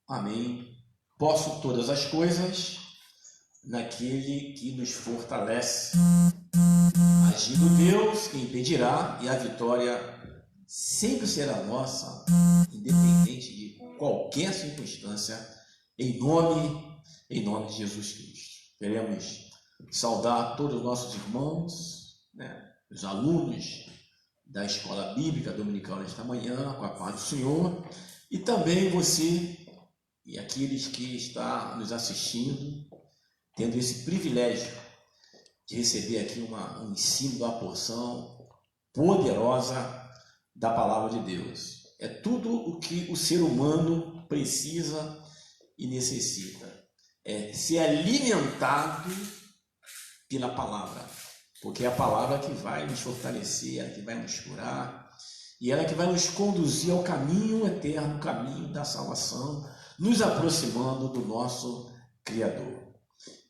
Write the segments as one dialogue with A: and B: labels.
A: Amém. Posso todas as coisas naquele que nos fortalece. Agindo Deus, quem impedirá, e a vitória sempre será nossa, independente de qualquer circunstância, em nome de Jesus Cristo. Queremos saudar todos os nossos irmãos, os alunos da Escola Bíblica Dominical nesta manhã, com a paz do Senhor, e também você e aqueles que estão nos assistindo, tendo esse privilégio de receber aqui um ensino, uma porção poderosa da Palavra de Deus. É tudo o que o ser humano precisa e necessita. É ser alimentado pela Palavra, porque é a Palavra que vai nos fortalecer, ela que vai nos curar, e ela que vai nos conduzir ao caminho eterno, o caminho da salvação, nos aproximando do nosso Criador.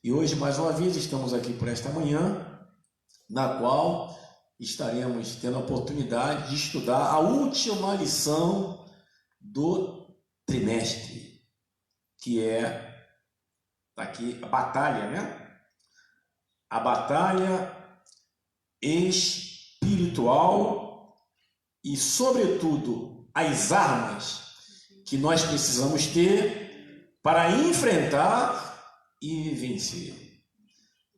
A: E hoje, mais uma vez, estamos aqui por esta manhã, na qual estaremos tendo a oportunidade de estudar a última lição do trimestre, que é aqui a batalha, A batalha espiritual e, sobretudo, as armas que nós precisamos ter para enfrentar e vencer.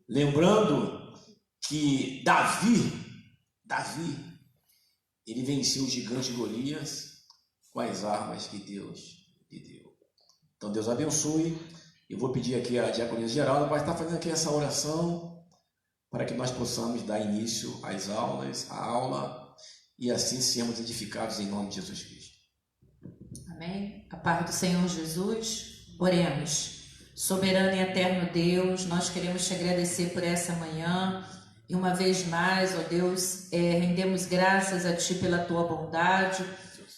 A: Lembrando que Davi, ele venceu o gigante Golias com as armas que Deus lhe deu. Então Deus abençoe. Eu vou pedir aqui a diaconia Geralda para estar fazendo aqui essa oração para que nós possamos dar início às aulas, à aula, e assim sermos edificados em nome de Jesus Cristo.
B: Amém? A paz do Senhor Jesus. Oremos. Soberano e eterno Deus, nós queremos te agradecer por essa manhã e uma vez mais, ó Deus, rendemos graças a Ti pela Tua bondade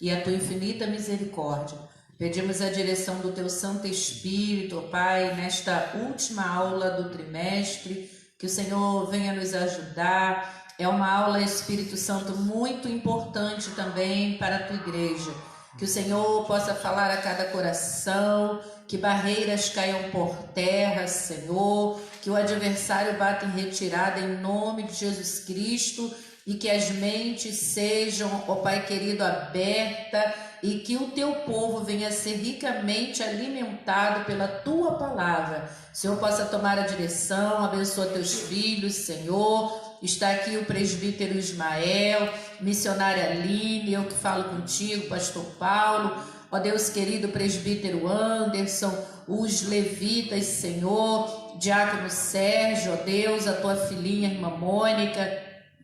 B: e a Tua infinita misericórdia. Pedimos a direção do Teu Santo Espírito, ó Pai, nesta última aula do trimestre, que o Senhor venha nos ajudar. É uma aula, Espírito Santo, muito importante também para a Tua igreja. Que o Senhor possa falar a cada coração, que barreiras caiam por terra, Senhor, que o adversário bata em retirada em nome de Jesus Cristo e que as mentes sejam, ó Pai querido, abertas e que o Teu povo venha a ser ricamente alimentado pela Tua palavra. Senhor, possa tomar a direção, abençoa Teus filhos, Senhor. Está aqui o presbítero Ismael, missionária Aline, eu que falo contigo, pastor Paulo, ó Deus querido, presbítero Anderson, os levitas, Senhor, diácono Sérgio, ó Deus, a tua filhinha, irmã Mônica,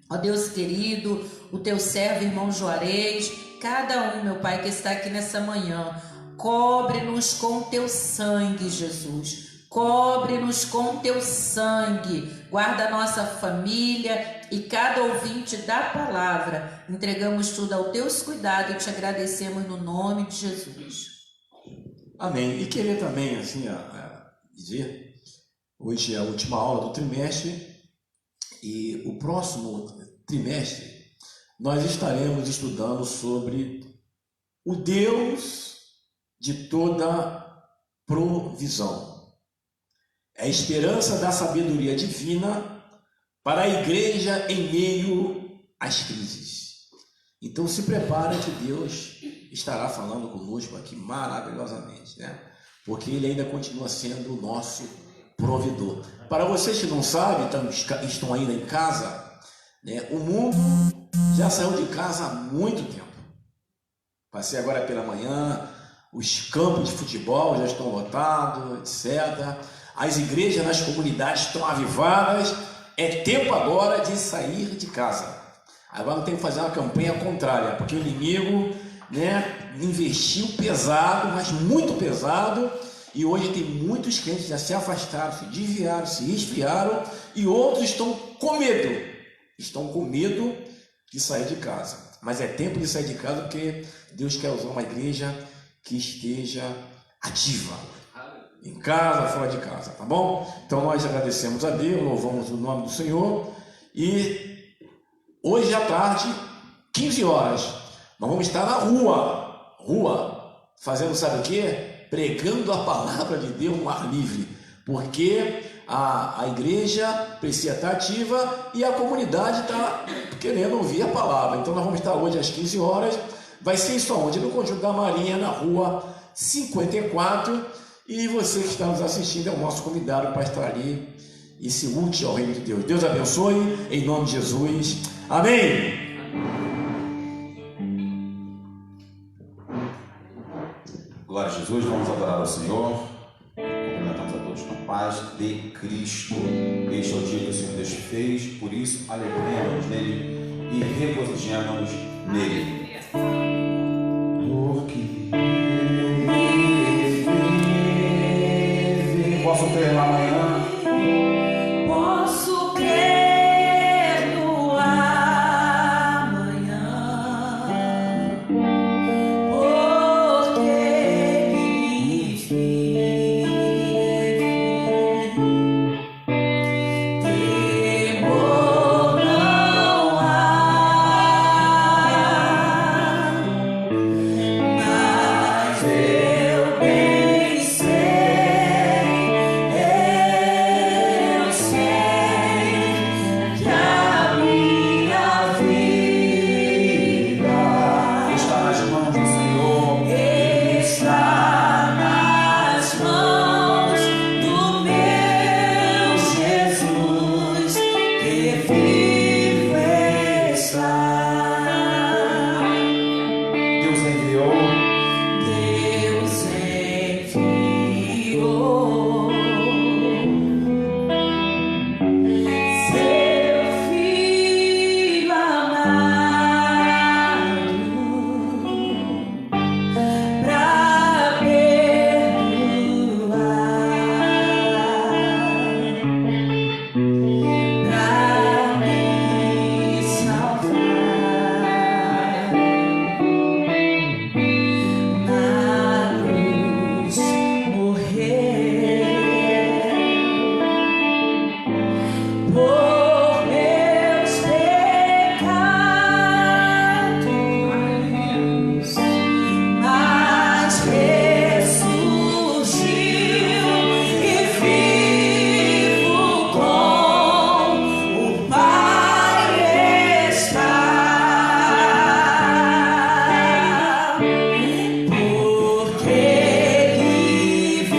B: ó Deus querido, o teu servo, irmão Juarez, cada um, meu Pai, que está aqui nessa manhã, cobre-nos com teu sangue, Jesus. Cobre-nos com teu sangue, guarda a nossa família e cada ouvinte da palavra. Entregamos tudo aos teus cuidados e te agradecemos no nome de Jesus.
A: Amém. E queria também dizer, hoje é a última aula do trimestre e o próximo trimestre nós estaremos estudando sobre o Deus de toda provisão. É a esperança da sabedoria divina para a igreja em meio às crises. Então se prepara que Deus estará falando conosco aqui maravilhosamente, Porque Ele ainda continua sendo o nosso provedor. Para vocês que não sabem, estão ainda em casa, o mundo já saiu de casa há muito tempo. Passei agora pela manhã, os campos de futebol já estão lotados, etc. As igrejas nas comunidades estão avivadas. É tempo agora de sair de casa. Agora não tem que fazer uma campanha contrária, porque o inimigo investiu pesado, mas muito pesado, e hoje tem muitos crentes que já se afastaram, se desviaram, se esfriaram, e outros estão com medo de sair de casa. Mas é tempo de sair de casa porque Deus quer usar uma igreja que esteja ativa, em casa, fora de casa, tá bom? Então nós agradecemos a Deus, louvamos o nome do Senhor, e hoje à tarde, 15 horas, nós vamos estar na rua, fazendo, sabe o quê? Pregando a palavra de Deus no ar livre, porque a igreja precisa estar ativa e a comunidade está querendo ouvir a palavra. Então nós vamos estar hoje às 15 horas, vai ser isso aonde? No Conjunto da Marinha, na rua 54, e você que está nos assistindo é o nosso convidado para estar ali e se útil ao reino de Deus. Deus abençoe, em nome de Jesus, amém.
C: Glória a Jesus, vamos adorar ao Senhor. Cumprimentamos a todos com a paz de Cristo. Este é o dia que o Senhor Deus fez, por isso alegremos nele e regozijemos nele. Porque posso crer lá amanhã.
B: Posso crer no amanhã, porque Ele vive. Temor não há, mas eu bem sei que a minha vida
C: Está nas mãos do Senhor.
B: está nas mãos do meu Jesus, que vive está.
C: Deus enviou.
B: Deus enviou seu Filho amado para perdoar, para me salvar. Na cruz morreu por meus pecados, mas ressurgiu e vivo com o Pai está. Porque Ele vive,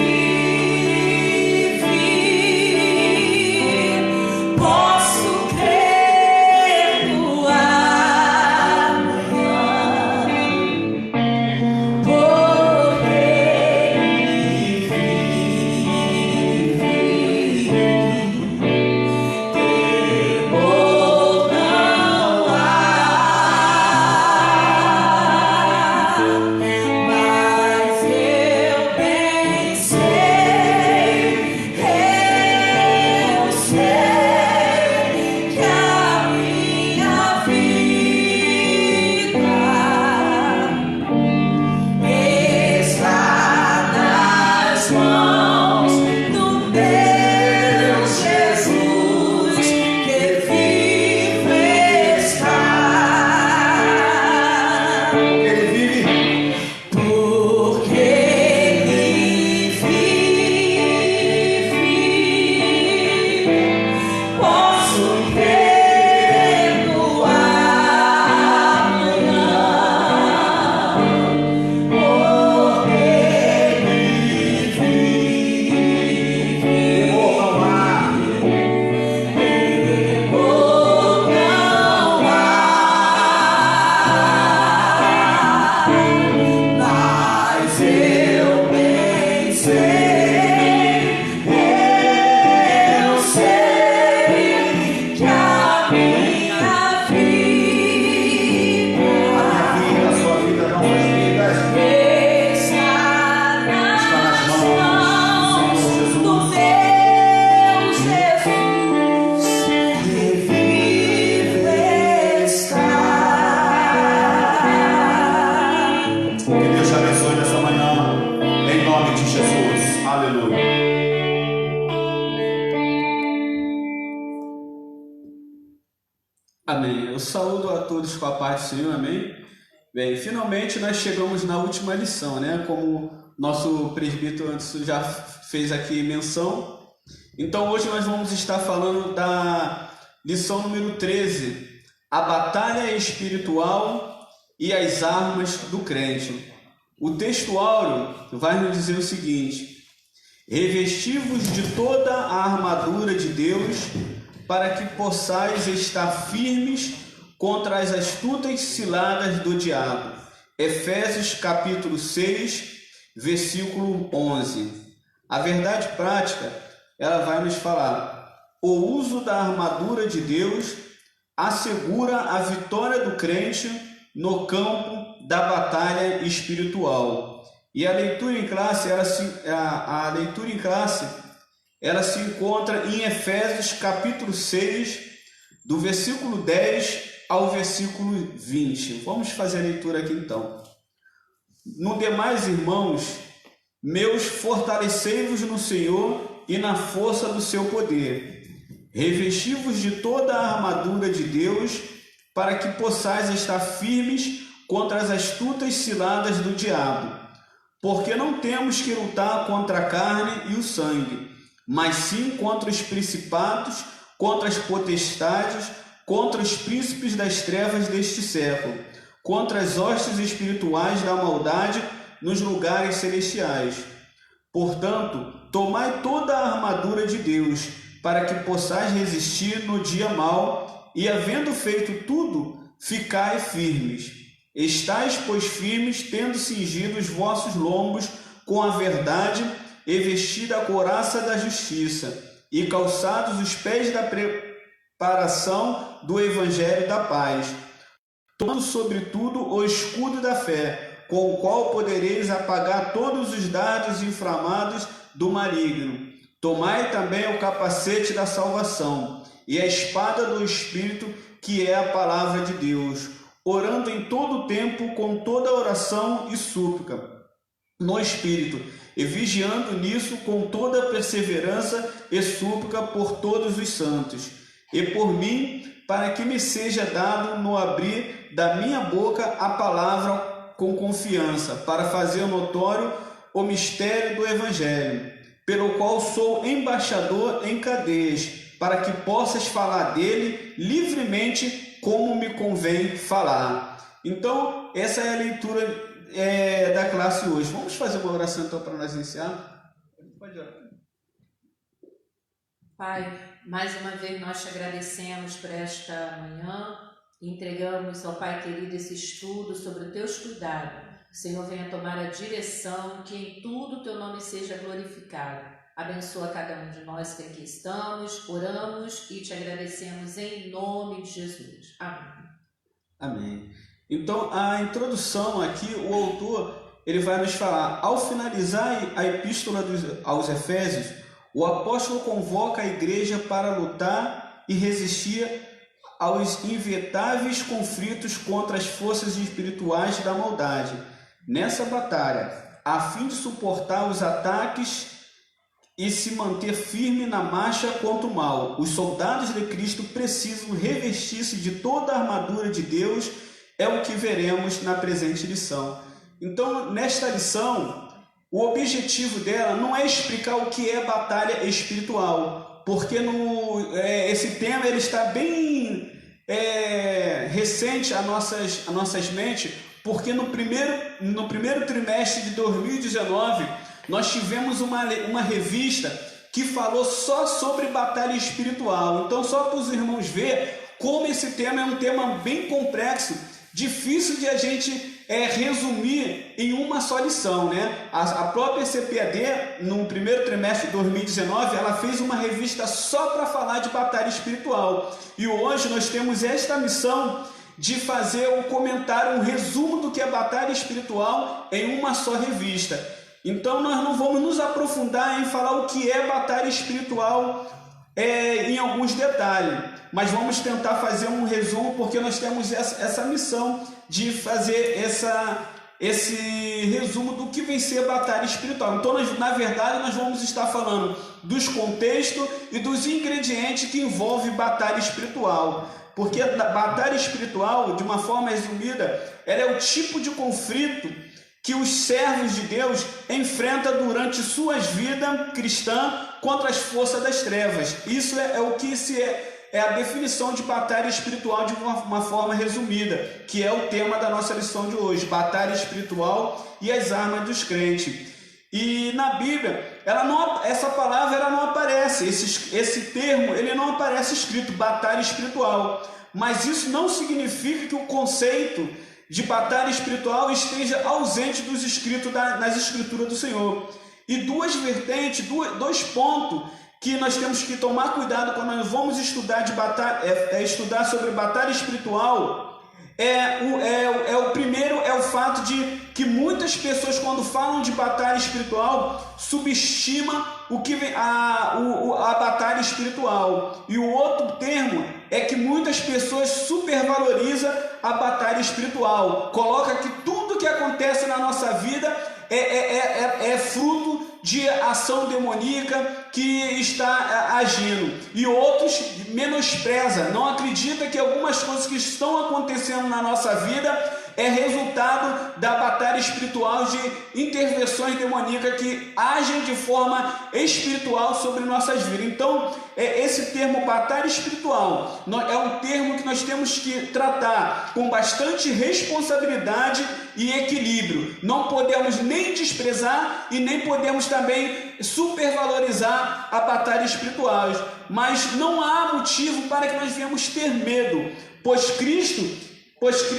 B: posso crer no amanhã, porque Ele vive. Temor não há, mas eu bem sei que a minha vida está nas mãos do meu Jesus, que vive está.
C: Ele vive.
B: Porque Ele vive, posso crer no amanhã, porque Ele vive.
C: Temor não há.
B: Temor não há, mas eu bem sei que a minha vida
C: A sua vida, nossas vidas.
B: está nas mãos do meu Jesus, que vive está.
C: Que Deus te abençoe nessa manhã, em nome de Jesus. Aleluia.
D: Amém. Eu saúdo a todos com a paz do Senhor, amém? Bem, finalmente nós chegamos na última lição, né? Como nosso presbítero antes já fez aqui menção. Então hoje nós vamos estar falando da lição número 13, a batalha espiritual e as armas do crente. O texto áureo vai nos dizer o seguinte: revesti-vos de toda a armadura de Deus, para que possais estar firmes contra as astutas ciladas do diabo. Efésios capítulo 6, versículo 11. A verdade prática, ela vai nos falar: o uso da armadura de Deus assegura a vitória do crente no campo da batalha espiritual. E a leitura em classe, ela se encontra em Efésios capítulo 6, do versículo 10 ao versículo 20. Vamos fazer a leitura aqui então. No demais, irmãos meus, fortalecei-vos no Senhor e na força do seu poder. Revesti-vos de toda a armadura de Deus, para que possais estar firmes contra as astutas ciladas do diabo. Porque não temos que lutar contra a carne e o sangue, mas sim contra os principados, contra as potestades, contra os príncipes das trevas deste século, contra as hostes espirituais da maldade nos lugares celestiais. Portanto, tomai toda a armadura de Deus, para que possais resistir no dia mau, e havendo feito tudo, ficai firmes. Estais, pois, firmes, tendo cingido os vossos lombos com a verdade, e vestida a couraça da justiça, e calçados os pés da preparação do evangelho da paz, tomando sobretudo o escudo da fé, com o qual podereis apagar todos os dardos inflamados do maligno. Tomai também o capacete da salvação e a espada do Espírito, que é a palavra de Deus, orando em todo o tempo com toda oração e súplica no Espírito, e vigiando nisso com toda perseverança e súplica por todos os santos, e por mim, para que me seja dado no abrir da minha boca a palavra com confiança, para fazer notório o mistério do Evangelho, pelo qual sou embaixador em cadeias, para que possas falar dele livremente, como me convém falar. Então, essa é a leitura da classe hoje. Vamos fazer uma oração então para nós iniciar? Pode orar.
B: Pai, mais uma vez nós te agradecemos por esta manhã e entregamos ao Pai querido esse estudo sobre os teus cuidados. O Senhor venha tomar a direção, que em tudo o teu nome seja glorificado. Abençoa cada um de nós que aqui estamos, oramos e te agradecemos em nome de Jesus. Amém.
D: Amém. Então, a introdução aqui, o autor ele vai nos falar: ao finalizar a epístola aos Efésios, o apóstolo convoca a igreja para lutar e resistir aos inevitáveis conflitos contra as forças espirituais da maldade. Nessa batalha, a fim de suportar os ataques e se manter firme na marcha contra o mal, os soldados de Cristo precisam revestir-se de toda a armadura de Deus. É o que veremos na presente lição. Então, nesta lição, o objetivo dela não é explicar o que é batalha espiritual, porque esse tema ele está bem recente às nossas mentes, porque no primeiro trimestre de 2019, nós tivemos uma revista que falou só sobre batalha espiritual. Então, só para os irmãos verem como esse tema é um tema bem complexo, difícil de a gente resumir em uma só lição, né? A própria CPAD, no primeiro trimestre de 2019, ela fez uma revista só para falar de batalha espiritual. E hoje nós temos esta missão de fazer um comentário, um resumo do que é batalha espiritual em uma só revista. Então nós não vamos nos aprofundar em falar o que é batalha espiritual em alguns detalhes, mas vamos tentar fazer um resumo, porque nós temos essa missão de fazer esse resumo do que vem ser batalha espiritual. Então, na verdade, nós vamos estar falando dos contextos e dos ingredientes que envolvem batalha espiritual. porque a batalha espiritual, de uma forma resumida, ela é o tipo de conflito que os servos de Deus enfrentam durante suas vidas cristãs contra as forças das trevas. Isso é o que é a definição de batalha espiritual de uma forma resumida, que é o tema da nossa lição de hoje, batalha espiritual e as armas dos crentes. E na Bíblia, essa palavra ela não aparece, esse termo ele não aparece escrito, batalha espiritual. Mas isso não significa que o conceito de batalha espiritual esteja ausente dos escritos nas escrituras do Senhor. E duas vertentes, dois pontos que nós temos que tomar cuidado quando nós vamos estudar estudar sobre batalha espiritual. O primeiro é o fato de que muitas pessoas, quando falam de batalha espiritual, subestimam a batalha espiritual. E o outro termo é que muitas pessoas supervalorizam a batalha espiritual. Coloca que tudo que acontece na nossa vida é fruto de ação demoníaca que está agindo, e outros menospreza, não acredita que algumas coisas que estão acontecendo na nossa vida é resultado da batalha espiritual, de intervenções demoníacas que agem de forma espiritual sobre nossas vidas. Então, esse termo batalha espiritual é um termo que nós temos que tratar com bastante responsabilidade e equilíbrio. Não podemos nem desprezar e nem podemos também supervalorizar a batalha espiritual. Mas não há motivo para que nós venhamos ter medo, pois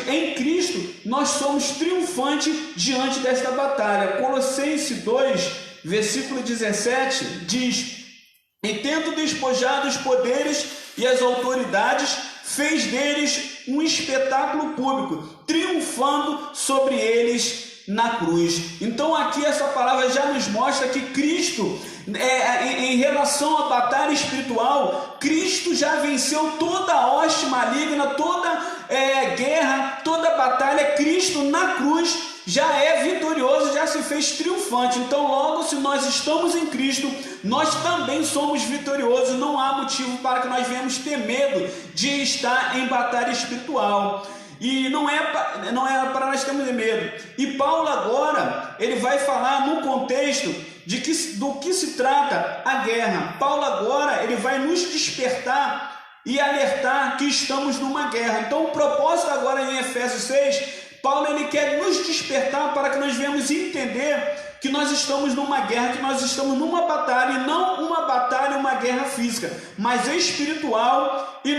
D: em Cristo nós somos triunfantes diante desta batalha. Colossenses 2, versículo 17 diz: e tendo despojado os poderes e as autoridades, fez deles um espetáculo público, triunfando sobre eles na cruz. Então aqui essa palavra já nos mostra que Cristo, em relação à batalha espiritual, Cristo já venceu toda a hoste maligna, toda guerra, toda batalha. Cristo na cruz já é vitorioso, já se fez triunfante. Então logo, se nós estamos em Cristo, nós também somos vitoriosos. Não há motivo para que nós venhamos ter medo de estar em batalha espiritual. E não é para nós termos medo. E Paulo agora, ele vai falar no contexto do que se trata a guerra. Paulo agora, ele vai nos despertar e alertar que estamos numa guerra. Então o propósito agora em Efésios 6, Paulo ele quer nos despertar para que nós venhamos entender que nós estamos numa guerra, que nós estamos numa batalha, e não uma batalha, uma guerra física, mas espiritual, e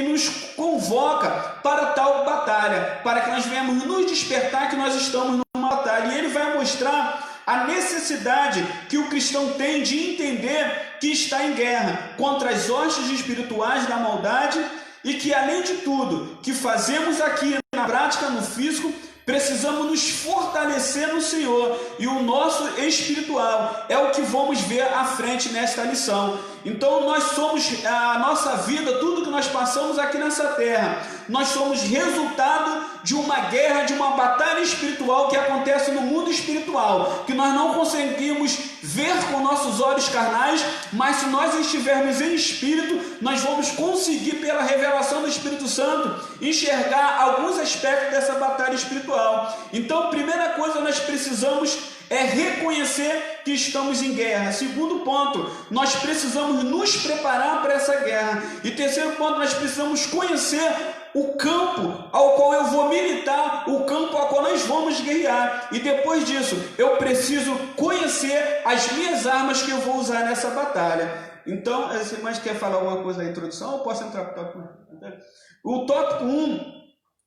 D: nos convoca para tal batalha, para que nós venhamos nos despertar que nós estamos numa batalha. E ele vai mostrar a necessidade que o cristão tem de entender que está em guerra contra as hostes espirituais da maldade, e que além de tudo que fazemos aqui na prática, no físico, precisamos nos fortalecer no Senhor, e o nosso espiritual é o que vamos ver à frente nesta lição. Então nós somos, a nossa vida, tudo que nós passamos aqui nessa terra, nós somos resultado de uma guerra, de uma batalha espiritual que acontece no mundo espiritual, que nós não conseguimos ver com nossos olhos carnais, mas se nós estivermos em espírito, nós vamos conseguir, pela revelação do Espírito Santo, enxergar alguns aspectos dessa batalha espiritual. Então, primeira coisa, nós precisamos reconhecer que estamos em guerra. Segundo ponto, nós precisamos nos preparar para essa guerra. E terceiro ponto, nós precisamos conhecer o campo ao qual eu vou militar, o campo ao qual nós vamos guerrear. E depois disso, eu preciso conhecer as minhas armas que eu vou usar nessa batalha. Então, você mais quer falar alguma coisa da introdução ou posso entrar para o tópico 1? O tópico 1,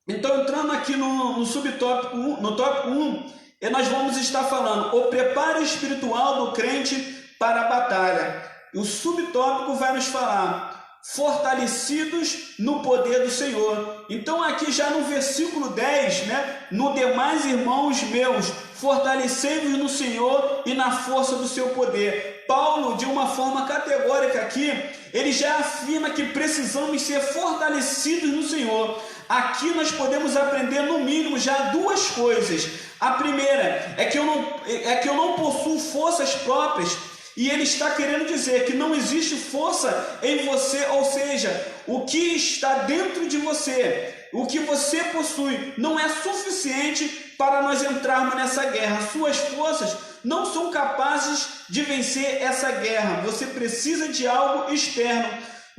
D: então entrando aqui no subtópico 1, no tópico 1, nós vamos estar falando o preparo espiritual do crente para a batalha. O subtópico vai nos falar fortalecidos no poder do Senhor. Então aqui já no versículo 10, no demais, irmãos meus, fortalecei-vos no Senhor e na força do seu poder. Paulo, de uma forma categórica aqui, ele já afirma que precisamos ser fortalecidos no Senhor. Aqui nós podemos aprender no mínimo já duas coisas. A primeira é que eu não possuo forças próprias E ele está querendo dizer que não existe força em você, ou seja, o que está dentro de você, o que você possui, não é suficiente para nós entrarmos nessa guerra. Suas forças não são capazes de vencer essa guerra. Você precisa de algo externo.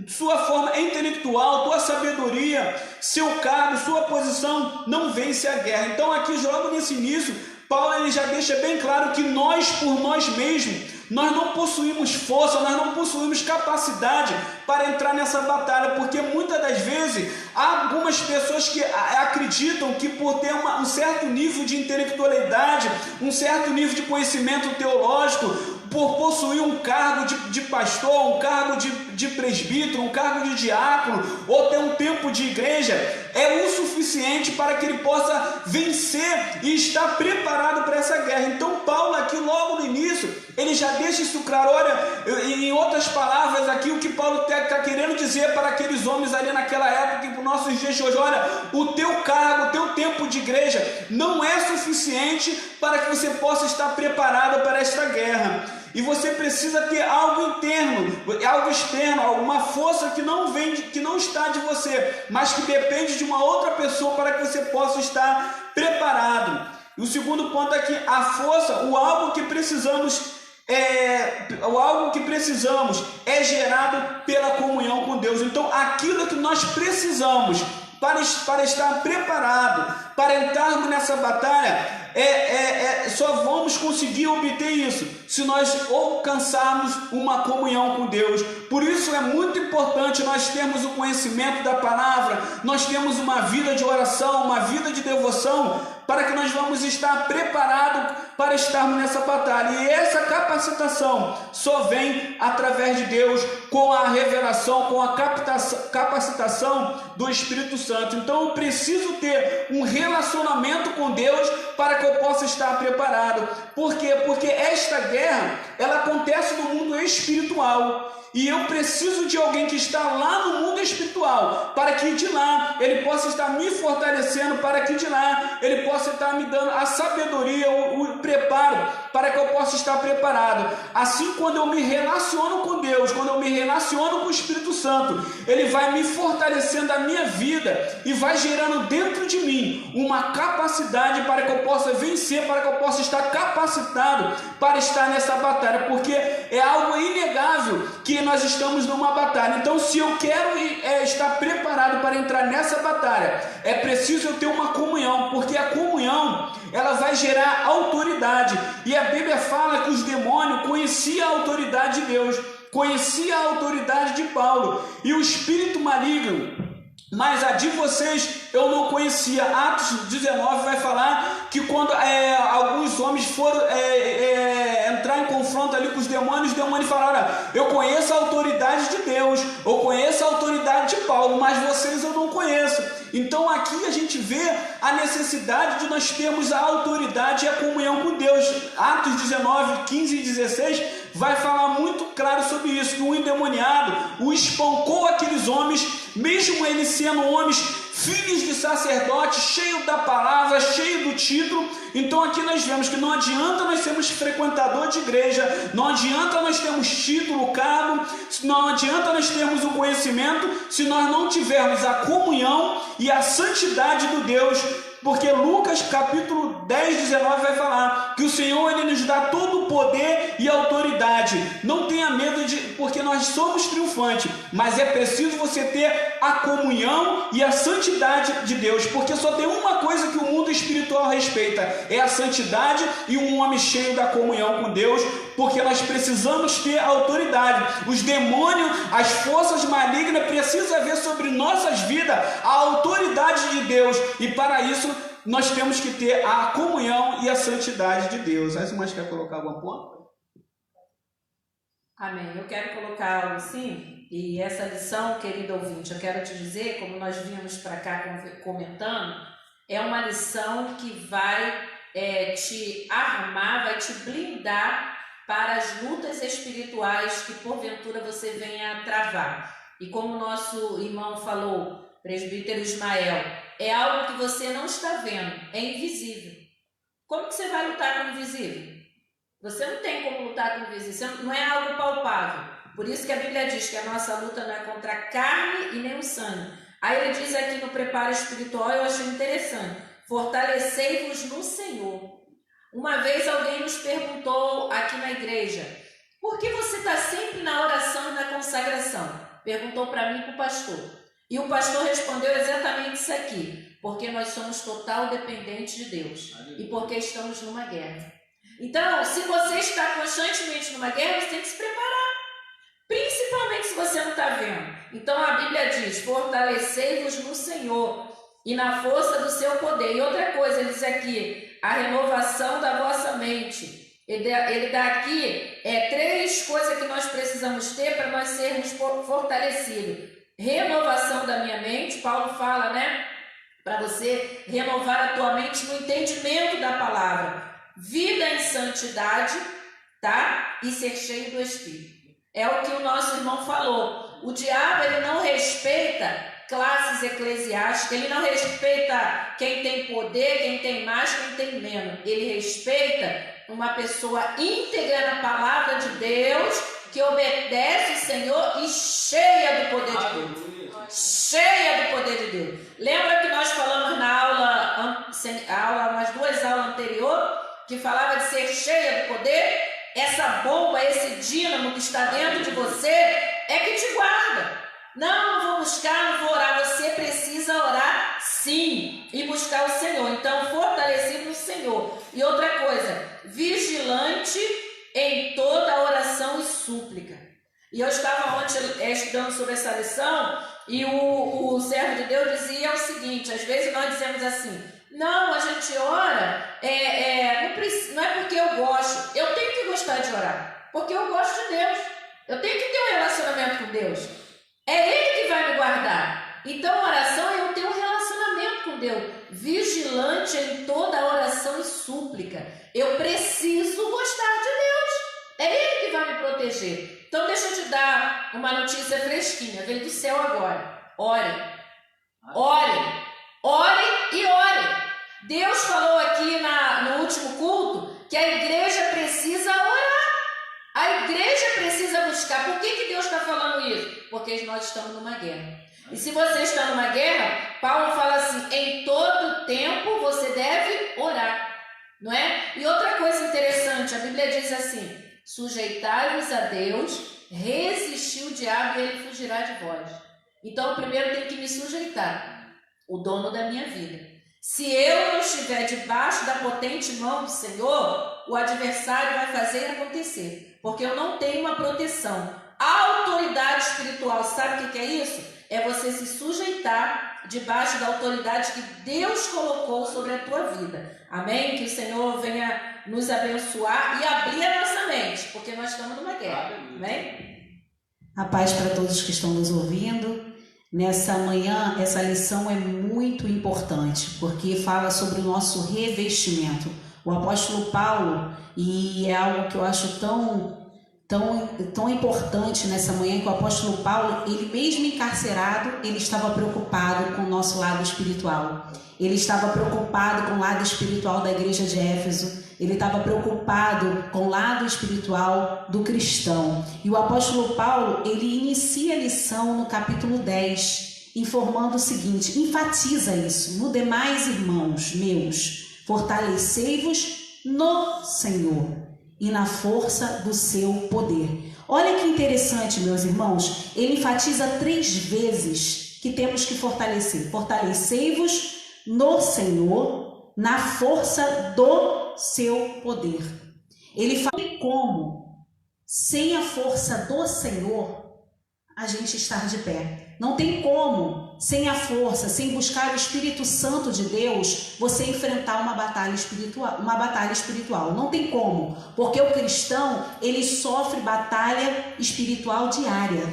D: Sua forma intelectual, tua sabedoria, seu cargo, sua posição não vence a guerra. Então aqui logo nesse início, Paulo ele já deixa bem claro que nós por nós mesmos, nós não possuímos força, nós não possuímos capacidade para entrar nessa batalha, porque muitas das vezes há algumas pessoas que acreditam que por ter um certo nível de intelectualidade, um certo nível de conhecimento teológico, por possuir um cargo de pastor, um cargo de presbítero, um cargo de diácono, ou ter um tempo de igreja, é o suficiente para que ele possa vencer e estar preparado para essa guerra. Então Paulo aqui logo no início, ele já deixa isso claro. Olha, em outras palavras aqui, o que Paulo está querendo dizer para aqueles homens ali naquela época e para os nossos dias de hoje: olha, o teu cargo, o teu tempo de igreja não é suficiente para que você possa estar preparado para esta guerra. E você precisa ter algo interno, algo externo, alguma força que não vem, que não está de você, mas que depende de uma outra pessoa para que você possa estar preparado. E o segundo ponto é que a força, o algo que precisamos é gerado pela comunhão com Deus. Então, aquilo que nós precisamos para estar preparado, para entrarmos nessa batalha, só vamos conseguir obter isso se nós alcançarmos uma comunhão com Deus. Por isso é muito importante nós termos o conhecimento da palavra, nós temos uma vida de oração, uma vida de devoção, para que nós vamos estar preparados para estarmos nessa batalha. E essa capacitação só vem através de Deus, com a revelação, com a capacitação do Espírito Santo. Então eu preciso ter um relacionamento com Deus para que eu possa estar preparado. Por quê? Porque esta guerra, ela acontece no mundo espiritual. E eu preciso de alguém que está lá no mundo espiritual, para que de lá ele possa estar me fortalecendo, para que de lá ele possa estar me dando a sabedoria, o preparo, para que eu possa estar preparado. Assim, quando eu me relaciono com Deus, quando eu me relaciono com o Espírito Santo, ele vai me fortalecendo a minha vida e vai gerando dentro de mim uma capacidade para que eu possa vencer, para que eu possa estar capacitado para estar nessa batalha, porque é algo inegável que nós estamos numa batalha. Então, se eu quero estar preparado para entrar nessa batalha, é preciso eu ter uma comunhão, porque a comunhão, ela vai gerar autoridade. E a Bíblia fala que os demônios conheciam a autoridade de Deus, conheciam a autoridade de Paulo, e o espírito maligno, mas a de vocês eu não conhecia. Atos 19 vai falar que quando alguns homens foram entrar em confronto ali com os demônios falaram: olha, eu conheço a autoridade de Deus, eu conheço a autoridade de Paulo, mas vocês eu não conheço. Então aqui a gente vê a necessidade de nós termos a autoridade e a comunhão com Deus. Atos 19, 15 e 16 vai falar muito claro sobre isso, que o endemoniado o espancou aqueles homens, mesmo eles sendo homens filhos de sacerdote, cheio da palavra, cheio do título. Então aqui nós vemos que não adianta nós sermos frequentador de igreja, não adianta nós termos título, cargo, não adianta nós termos o conhecimento, se nós não tivermos a comunhão e a santidade do Deus. Porque Lucas capítulo 10, 19 vai falar que o Senhor ele nos dá todo o poder e autoridade. Não tenha medo porque nós somos triunfantes, mas é preciso você ter a comunhão e a santidade de Deus, porque só tem uma coisa que o mundo espiritual respeita, é a santidade e um homem cheio da comunhão com Deus, porque nós precisamos ter autoridade. Os demônios, as forças malignas precisam ver sobre nossas vidas a autoridade de Deus, e para isso nós temos que ter a comunhão e a santidade de Deus. As irmãs querem colocar alguma ponto?
B: Amém. Eu quero colocar algo assim, e essa lição, querido ouvinte, eu quero te dizer, como nós vimos para cá comentando, é uma lição que vai te armar, vai te blindar para as lutas espirituais que porventura você venha a travar. E como o nosso irmão falou, presbítero Ismael, é algo que você não está vendo, é invisível. Como que você vai lutar no invisível? Você não tem como lutar com vizinho, não é algo palpável. Por isso que a Bíblia diz que a nossa luta não é contra a carne e nem o sangue. Aí ele diz aqui no preparo espiritual, eu achei interessante, fortalecei-vos no Senhor. Uma vez alguém nos perguntou aqui na igreja, por que você está sempre na oração e na consagração? Perguntou para mim e para o pastor. E o pastor respondeu exatamente isso aqui, porque nós somos total dependentes de Deus e porque estamos numa guerra. Então, se você está constantemente numa guerra, você tem que se preparar, principalmente se você não está vendo. Então a Bíblia diz, fortalecei-vos no Senhor e na força do seu poder. E outra coisa, ele diz aqui, a renovação da vossa mente. Ele dá aqui 3 coisas que nós precisamos ter para nós sermos fortalecidos. Renovação da minha mente, Paulo fala, né? Para você renovar a tua mente no entendimento da palavra. Vida em santidade, tá? E ser cheio do Espírito. É o que o nosso irmão falou. O diabo, ele não respeita classes eclesiásticas, ele não respeita quem tem poder, quem tem mais, quem tem menos. Ele respeita uma pessoa íntegra na palavra de Deus, que obedece o Senhor e cheia do poder de Deus. Cheia do poder de Deus. Lembra que nós falamos na aula, umas 2 aulas anteriores, que falava de ser cheia do poder? Essa bomba, esse dínamo que está dentro de você é que te guarda. Não vou buscar, não vou orar. Você precisa orar sim e buscar o Senhor. Então, fortalecido no Senhor. E outra coisa, vigilante em toda oração e súplica. E eu estava ontem estudando sobre essa lição e o servo de Deus dizia o seguinte, às vezes nós dizemos assim, não, a gente ora, não é porque eu gosto, eu tenho que gostar de orar, porque eu gosto de Deus, eu tenho que ter um relacionamento com Deus, é Ele que vai me guardar. Então a oração é eu ter um relacionamento com Deus, vigilante em toda oração e súplica. Eu preciso gostar de Deus, é Ele que vai me proteger. Então deixa eu te dar uma notícia fresquinha, veio do céu agora. Ore, ore, ore e ore. Deus falou aqui no último culto que a igreja precisa orar. A igreja precisa buscar. Por que Deus está falando isso? Porque nós estamos numa guerra. E se você está numa guerra, Paulo fala assim, em todo tempo você deve orar. Não é? E outra coisa interessante, a Bíblia diz assim, sujeitai-vos a Deus, resistir o diabo e ele fugirá de vós. Então, primeiro eu tenho que me sujeitar, o dono da minha vida. Se eu não estiver debaixo da potente mão do Senhor, o adversário vai fazer acontecer, porque eu não tenho uma proteção. A autoridade espiritual, sabe o que é isso? É você se sujeitar debaixo da autoridade que Deus colocou sobre a tua vida. Amém? Que o Senhor venha nos abençoar e abrir a nossa mente, porque nós estamos numa guerra. Amém?
E: A paz para todos que estão nos ouvindo. Nessa manhã, essa lição é muito importante, porque fala sobre o nosso revestimento. O apóstolo Paulo, e é algo que eu acho tão importante nessa manhã, que o apóstolo Paulo, ele mesmo encarcerado, ele estava preocupado com o nosso lado espiritual. Ele estava preocupado com o lado espiritual da igreja de Éfeso. Ele estava preocupado com o lado espiritual do cristão. E o apóstolo Paulo, ele inicia a lição no capítulo 10, informando o seguinte, enfatiza isso. No demais, irmãos meus, fortalecei-vos no Senhor e na força do seu poder. Olha que interessante, meus irmãos, ele enfatiza 3 vezes que temos que fortalecer. Fortalecei-vos no Senhor, na força do seu poder. Ele fala como, sem a força do Senhor, a gente estar de pé. Não tem como, sem a força, sem buscar o Espírito Santo de Deus, você enfrentar uma batalha espiritual. Não tem como, porque o cristão, ele sofre batalha espiritual diária.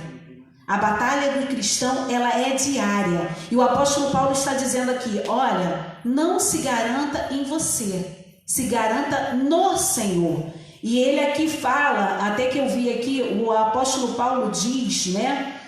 E: A batalha do cristão, ela é diária. E o apóstolo Paulo está dizendo aqui, olha, não se garanta em você, se garanta no Senhor. E ele aqui fala, até que eu vi aqui, o apóstolo Paulo diz, né?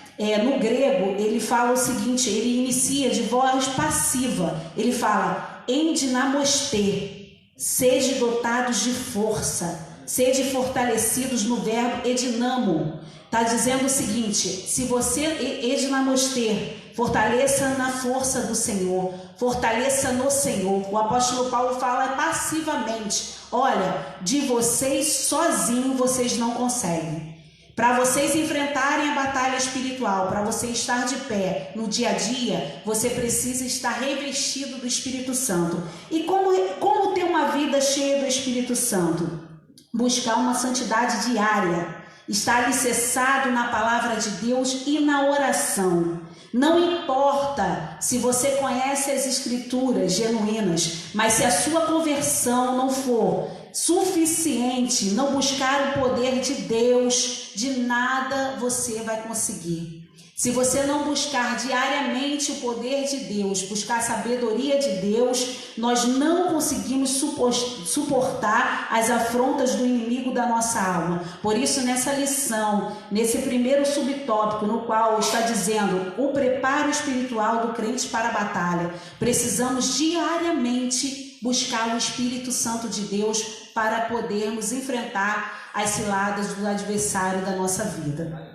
E: No grego, ele fala o seguinte, ele inicia de voz passiva. Ele fala, em dinamostê, sede dotados de força, sede fortalecidos no verbo edinamo. Está dizendo o seguinte: se você, edinamoster, fortaleça na força do Senhor, fortaleça no Senhor. O apóstolo Paulo fala passivamente: olha, de vocês sozinhos vocês não conseguem. Para vocês enfrentarem a batalha espiritual, para você estar de pé no dia a dia, você precisa estar revestido do Espírito Santo. E como ter uma vida cheia do Espírito Santo? Buscar uma santidade diária, estar alicerçado na palavra de Deus e na oração. Não importa se você conhece as escrituras genuínas, mas se a sua conversão não for suficiente, não buscar o poder de Deus, de nada você vai conseguir. Se você não buscar diariamente o poder de Deus, buscar a sabedoria de Deus, nós não conseguimos suportar as afrontas do inimigo da nossa alma. Por isso, nessa lição, nesse primeiro subtópico, no qual está dizendo o preparo espiritual do crente para a batalha, precisamos diariamente buscar o Espírito Santo de Deus para podermos enfrentar as ciladas do adversário da nossa vida.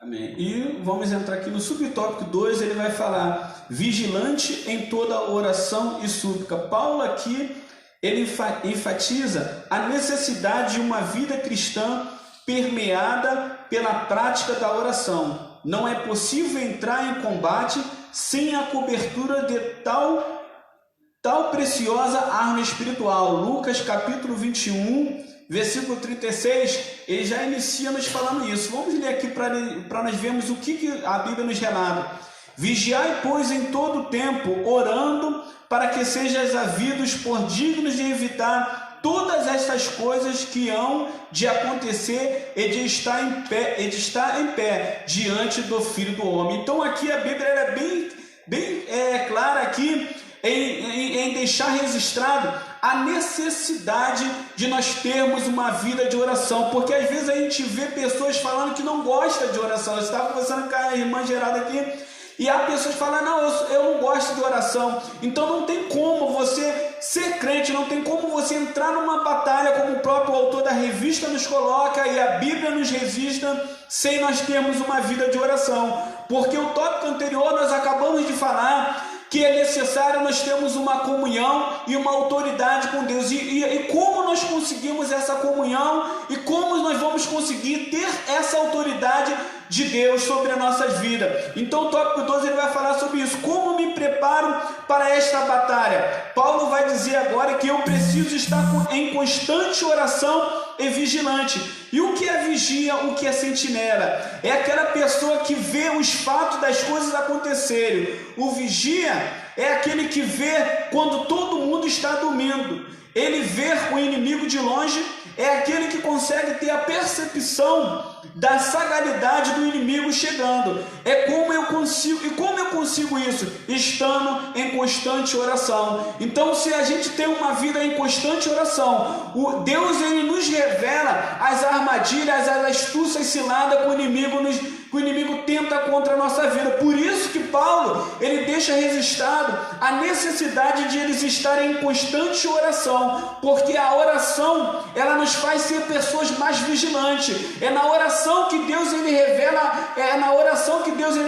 D: Amém. E vamos entrar aqui no subtópico 2, ele vai falar vigilante em toda oração e súplica. Paulo aqui, ele enfatiza a necessidade de uma vida cristã permeada pela prática da oração. Não é possível entrar em combate sem a cobertura de tal preciosa arma espiritual. Lucas capítulo 21, versículo 36, ele já inicia nos falando isso. Vamos ler aqui para nós vermos o que a Bíblia nos relata. Vigiai, pois, em todo tempo, orando, para que sejais havidos por dignos de evitar todas estas coisas que hão de acontecer e de estar em pé diante do Filho do Homem. Então aqui a Bíblia é bem clara aqui em deixar registrado a necessidade de nós termos uma vida de oração, porque às vezes a gente vê pessoas falando que não gostam de oração. Eu estava conversando com a irmã Gerada aqui, e há pessoas que falam: não, eu não gosto de oração. Então não tem como você ser crente, não tem como você entrar numa batalha, como o próprio autor da revista nos coloca e a Bíblia nos registra, sem nós termos uma vida de oração. Porque o tópico anterior nós acabamos de falar que é necessário nós termos uma comunhão e uma autoridade com Deus. E como nós conseguimos essa comunhão e como nós vamos conseguir ter essa autoridade de Deus sobre as nossas vidas? Então o tópico 12 ele vai falar sobre isso. Como me preparo para esta batalha? Paulo vai dizer agora que eu preciso estar em constante oração e vigilante. E o que é vigia, o que é sentinela? É aquela pessoa que vê os fatos das coisas acontecerem. O vigia é aquele que vê quando todo mundo está dormindo. Ele vê o inimigo de longe, é aquele que consegue ter a percepção da sagalidade do inimigo chegando. E como eu consigo isso? Estando em constante oração. Então, se a gente tem uma vida em constante oração, Deus ele nos revela as armadilhas, as astúcias ciladas que o inimigo tenta contra a nossa vida. Por isso que Paulo ele deixa registrado a necessidade de eles estarem em constante oração, porque a oração ela nos faz ser pessoas mais vigilantes. É na oração que Deus ele revela,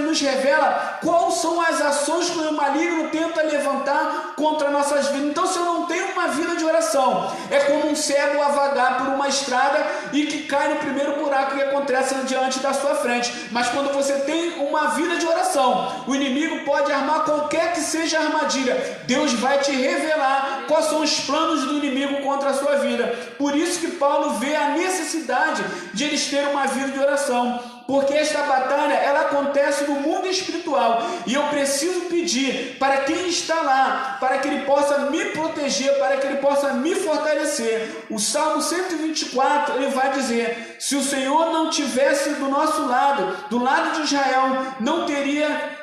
D: nos revela quais são as ações que o maligno tenta levantar contra nossas vidas. Então, se eu não tenho uma vida de oração, é como um cego a vagar por uma estrada e que cai no primeiro buraco que acontece diante da sua frente. Mas quando você tem uma vida de oração, o inimigo pode armar qualquer que seja a armadilha. Deus vai te revelar quais são os planos do inimigo contra a sua vida. Por isso que Paulo vê a necessidade de eles terem uma vida de oração, porque esta batalha ela acontece no mundo espiritual, e eu preciso pedir para quem está lá, para que ele possa me proteger, para que ele possa me fortalecer. O Salmo 124 ele vai dizer: se o Senhor não tivesse do nosso lado, do lado de Israel,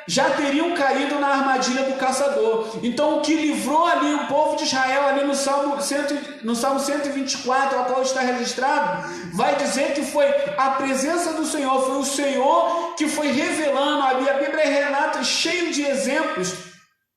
D: já teriam caído na armadilha do caçador. Então o que livrou ali o povo de Israel ali no Salmo 124, ao qual está registrado, vai dizer que foi a presença do Senhor, foi o Senhor que foi revelando. A Bíblia relata cheio de exemplos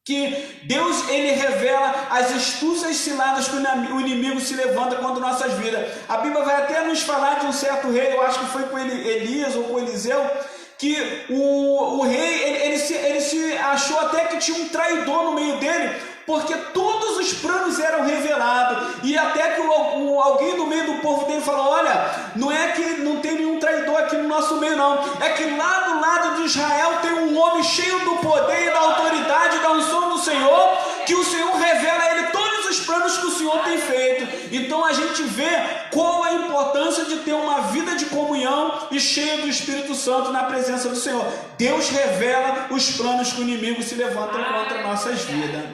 D: que Deus, ele revela as astúcias ciladas que o inimigo se levanta contra nossas vidas. A Bíblia vai até nos falar de um certo rei, eu acho que foi com Elias ou com Eliseu, que o rei, ele se achou até que tinha um traidor no meio dele, porque todos os planos eram revelados, e até que alguém do meio do povo dele falou: olha, não é que não tem nenhum traidor aqui no nosso meio não, é que lá do lado de Israel tem um homem cheio do poder e da autoridade, da unção do Senhor, que o Senhor revela a ele todos os planos que o Senhor tem feito. Então a gente vê qual a importância de ter uma vida de comunhão e cheia do Espírito Santo na presença do Senhor. Deus revela os planos que o inimigo se levanta contra nossas vidas.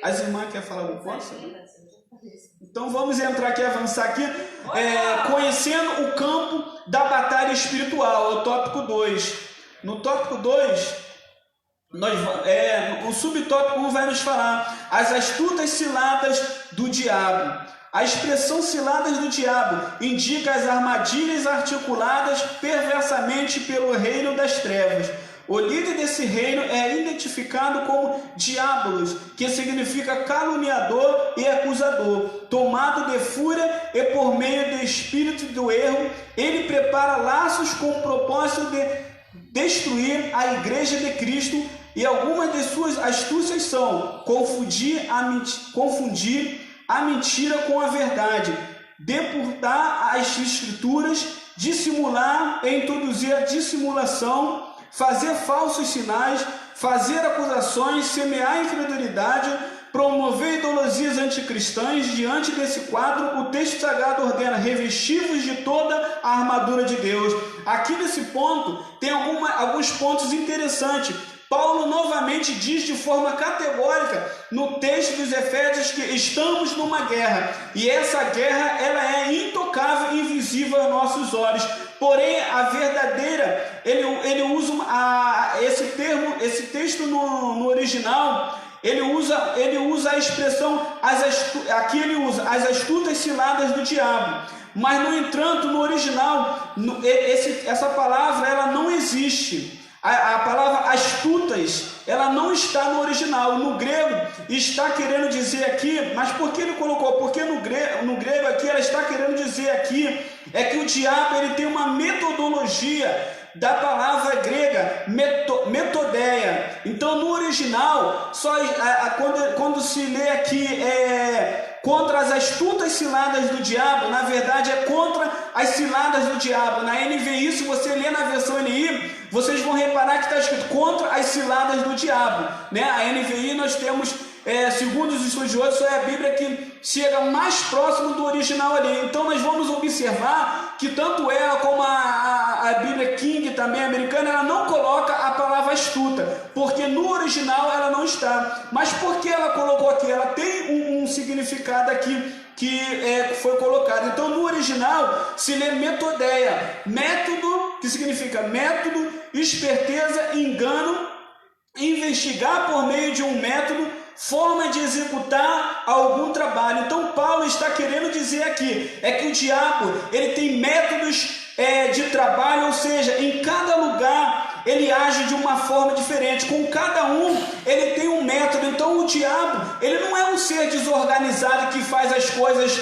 D: As irmãs querem falar alguma coisa? Então vamos entrar aqui, avançar aqui, conhecendo o campo da batalha espiritual, o tópico 2. No tópico 2, o subtópico 1 vai nos falar as astutas ciladas do diabo. A expressão ciladas do diabo indica as armadilhas articuladas perversamente pelo reino das trevas. O líder desse reino é identificado como Diabolos, que significa caluniador e acusador. Tomado de fúria e por meio do espírito do erro, ele prepara laços com o propósito de destruir a igreja de Cristo, e algumas de suas astúcias são confundir a mentira com a verdade, depurar as escrituras, dissimular e introduzir a dissimulação, fazer falsos sinais, fazer acusações, semear incredulidade, promover ideologias anticristãs. Diante desse quadro, o texto sagrado ordena: revestivos de toda a armadura de Deus. Aqui nesse ponto, tem alguns pontos interessantes. Paulo novamente diz de forma categórica no texto dos Efésios que estamos numa guerra, e essa guerra ela é intocável e invisível aos nossos olhos. Porém, a verdadeira, ele usa esse texto no original, ele usa a expressão, aqui ele usa as astutas ciladas do diabo. Mas, no entanto, no original, essa palavra ela não existe. A palavra astutas, ela não está no original. No grego está querendo dizer aqui, mas por que ele colocou? Porque no grego aqui ela está querendo dizer aqui é que o diabo ele tem uma metodologia da palavra grega metodeia. Então no original, quando se lê aqui contra as astutas ciladas do diabo, na verdade é contra as ciladas do diabo. Na NVI, se você ler na versão NI, vocês vão reparar que está escrito contra as ciladas do diabo, né? A NVI nós temos, segundo os estudiosos, é a Bíblia que chega mais próximo do original ali. Então nós vamos observar que tanto ela como a Bíblia King, também americana, ela não coloca a palavra astuta, porque no original ela não está. Mas por que ela colocou aqui? Ela tem um significado aqui que foi colocado. Então no original se lê metodeia, método, que significa método, esperteza, engano, investigar por meio de um método, forma de executar algum trabalho. Então Paulo está querendo dizer aqui que o diabo ele tem métodos de trabalho, ou seja, em cada lugar ele age de uma forma diferente, com cada um ele tem um método. Então o diabo ele não é um ser desorganizado que faz as coisas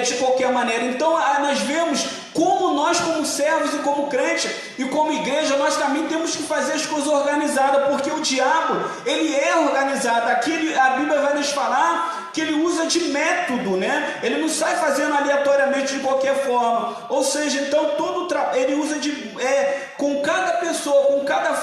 D: de qualquer maneira. Então nós vemos como nós, como servos e como crente e como igreja, nós também temos que fazer as coisas organizadas, porque o diabo ele é organizado. Aqui a Bíblia vai nos falar que ele usa de método, né? Ele não sai fazendo aleatoriamente de qualquer forma. Ou seja, então ele usa com cada pessoa, com cada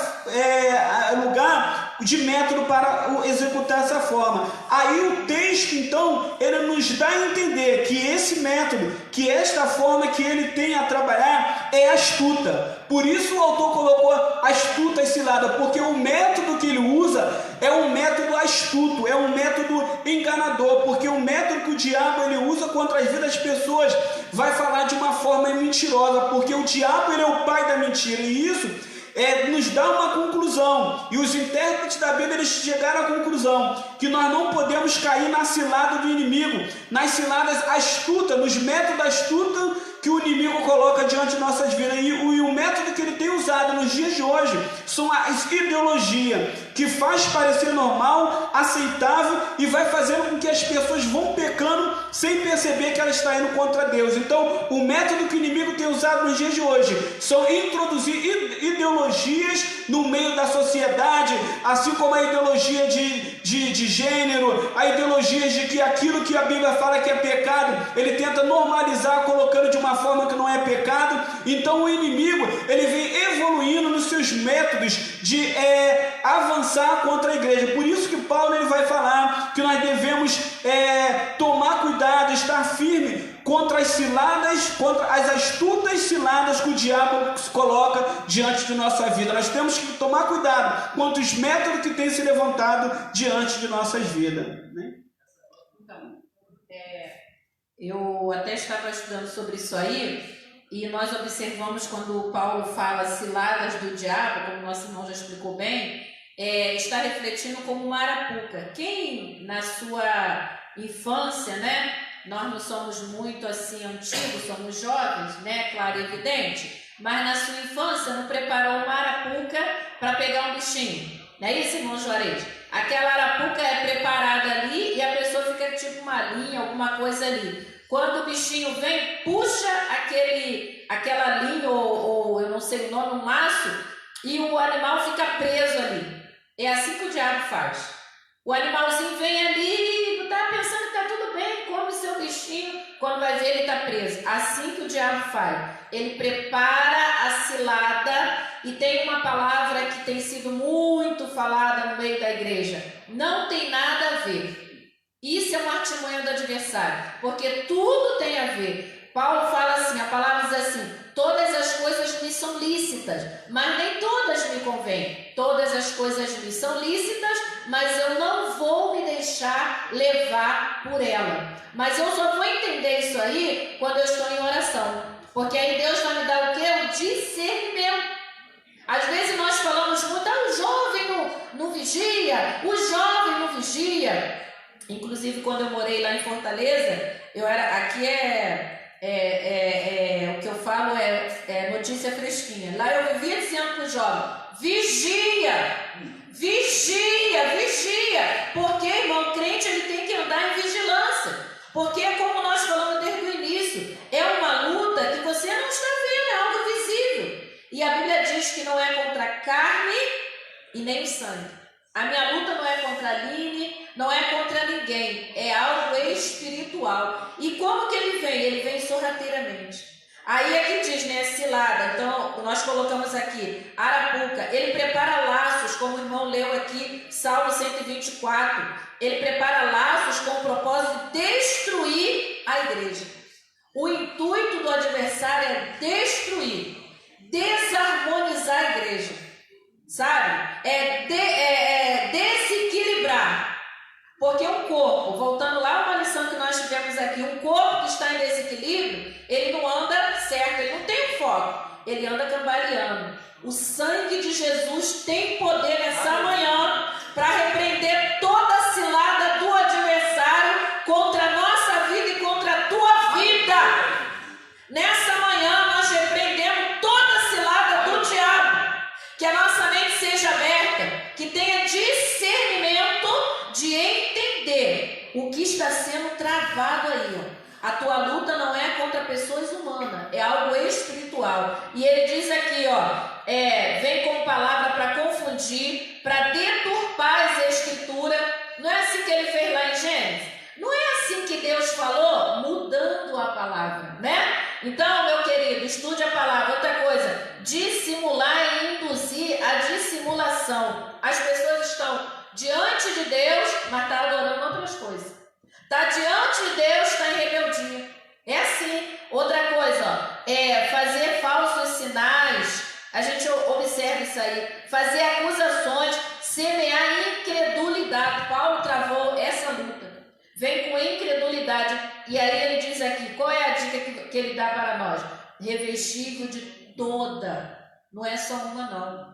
D: lugar de método para executar essa forma. Aí o texto, então, ele nos dá a entender que esse método, que esta forma que ele tem a trabalhar é astuta. Por isso o autor colocou astuta e cilada, porque o método que ele usa é um método astuto, é um método enganador, porque o método que o diabo ele usa contra as vidas das pessoas vai falar de uma forma mentirosa, porque o diabo ele é o pai da mentira, e isso nos dá uma conclusão, e os intérpretes da Bíblia eles chegaram à conclusão que nós não podemos cair na cilada do inimigo, nas ciladas astutas, nos métodos astutos que o inimigo coloca diante de nossas vidas. E o método que ele tem usado nos dias de hoje são as ideologias, que faz parecer normal, aceitável e vai fazendo com que as pessoas vão pecando sem perceber que ela está indo contra Deus. Então, o método que o inimigo tem usado nos dias de hoje são introduzir ideologias no meio da sociedade, assim como a ideologia de gênero, a ideologia de que aquilo que a Bíblia fala que é pecado, ele tenta normalizar, colocando de uma forma que não é pecado. Então o inimigo, ele vem evoluindo nos seus métodos de avançar contra a igreja. Por isso que Paulo ele vai falar que nós devemos tomar cuidado, estar firme contra as ciladas, contra as astutas ciladas que o diabo se coloca diante de nossa vida. Nós temos que tomar cuidado contra os métodos que têm se levantado diante de nossas vidas, né?
B: Então, eu até estava estudando sobre isso aí, e nós observamos quando o Paulo fala ciladas do diabo, como o nosso irmão já explicou bem, está refletindo como uma arapuca. Quem na sua infância, né? Nós não somos muito assim antigos, somos jovens, né? Claro e evidente. Mas na sua infância não preparou uma arapuca para pegar um bichinho. Não é isso, irmão Juarez? Aquela arapuca é preparada ali e a pessoa fica tipo uma linha, alguma coisa ali. Quando o bichinho vem, puxa aquela linha ou eu não sei o nome, um laço, e o animal fica preso ali. É assim que o diabo faz. O animalzinho vem ali, não está pensando que está tudo bem, come o seu bichinho, quando vai ver ele está preso. Assim que o diabo faz. Ele prepara a cilada, e tem uma palavra que tem sido muito falada no meio da igreja. Não tem nada a ver. Isso é uma artimanha do adversário, porque tudo tem a ver. Paulo fala assim, a palavra diz assim: todas as coisas me são lícitas, mas nem todas me convêm. Todas as coisas me são lícitas, mas eu não vou me deixar levar por ela. Mas eu só vou entender isso aí quando eu estou em oração, porque aí Deus vai me dar o quê? O discernimento. Às vezes nós falamos muito, o jovem não vigia, o jovem não vigia. Inclusive, quando eu morei lá em Fortaleza, aqui o que eu falo é notícia fresquinha. Lá eu vivia dizendo para o jovem: vigia, vigia, vigia. Porque, irmão, o crente ele tem que andar em vigilância. Porque, como nós falamos desde o início, é uma luta que você não está vendo, é algo visível. E a Bíblia diz que não é contra a carne e nem o sangue. A minha luta não é contra a Aline, não é contra ninguém, é algo espiritual. E como que ele vem? Ele vem sorrateiramente. Aí aqui diz, né, cilada. Então, nós colocamos aqui, arapuca. Ele prepara laços, como o irmão leu aqui, Salmo 124. Ele prepara laços com o propósito de destruir a igreja. O intuito do adversário é destruir, desarmonizar a igreja. Sabe? Desequilibrar. Porque um corpo, voltando lá a uma lição que nós tivemos aqui, um corpo que está em desequilíbrio, ele não anda certo, ele não tem foco, ele anda cambaleando. O sangue de Jesus tem poder nessa manhã para repreender toda a cilada do adversário contra a nossa vida e contra a tua vida. Nessa manhã nós repreendemos toda a cilada do diabo. Que a nossa mente seja aberta, que tenha discernimento de entender o que está sendo travado aí. A tua luta não é contra pessoas humanas, é algo espiritual. E ele diz aqui, vem com palavra para confundir, para deturpar as escrituras. Não é assim que ele fez lá em Gênesis? Não é assim que Deus falou? Mudando a palavra, né? Então, meu querido, estude a palavra. Outra coisa, dissimular e induzir a dissimulação. As pessoas estão diante de Deus, mas estão adorando outras coisas. Está diante de Deus, está em rebeldia. É assim. Outra coisa, fazer falsos sinais. A gente observa isso aí. Fazer acusações, semear incredulidade. Paulo travou essa luta. Vem com incredulidade. E aí ele diz aqui, qual é a dica que ele dá para nós? Revestido de toda. Não é só uma, não.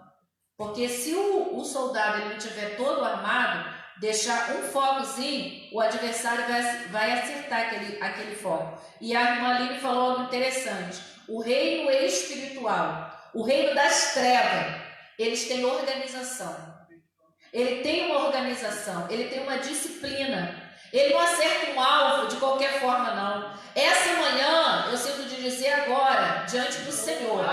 B: Porque se o soldado ele não tiver todo armado, deixar um focozinho, o adversário vai acertar aquele foco. E a irmã Aline falou algo interessante. O reino espiritual, o reino das trevas, eles têm organização. ele tem uma organização, ele tem uma disciplina. Ele não acerta um alvo de qualquer forma, não. Essa manhã, eu sinto de dizer agora, diante do Senhor,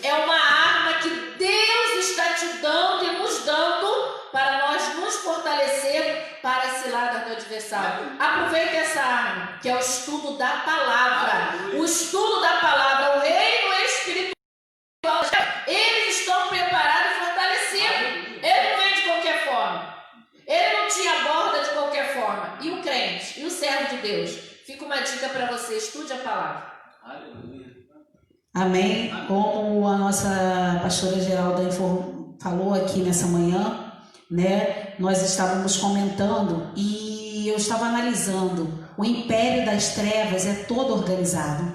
B: é uma arma que Deus está te dando e nos dando para nós nos fortalecer para a cilada do adversário. Aproveite essa arma, que é o estudo da palavra. O estudo da palavra, o reino espiritual. Eles estão preparados e fortalecidos. Ele não vem de qualquer forma. Ele não te aborda de qualquer forma. E o crente, e o servo de Deus? Fica uma dica para você, estude a palavra.
E: Amém? Como a nossa pastora Geralda falou aqui nessa manhã, né? Nós estávamos comentando e eu estava analisando. O império das trevas é todo organizado.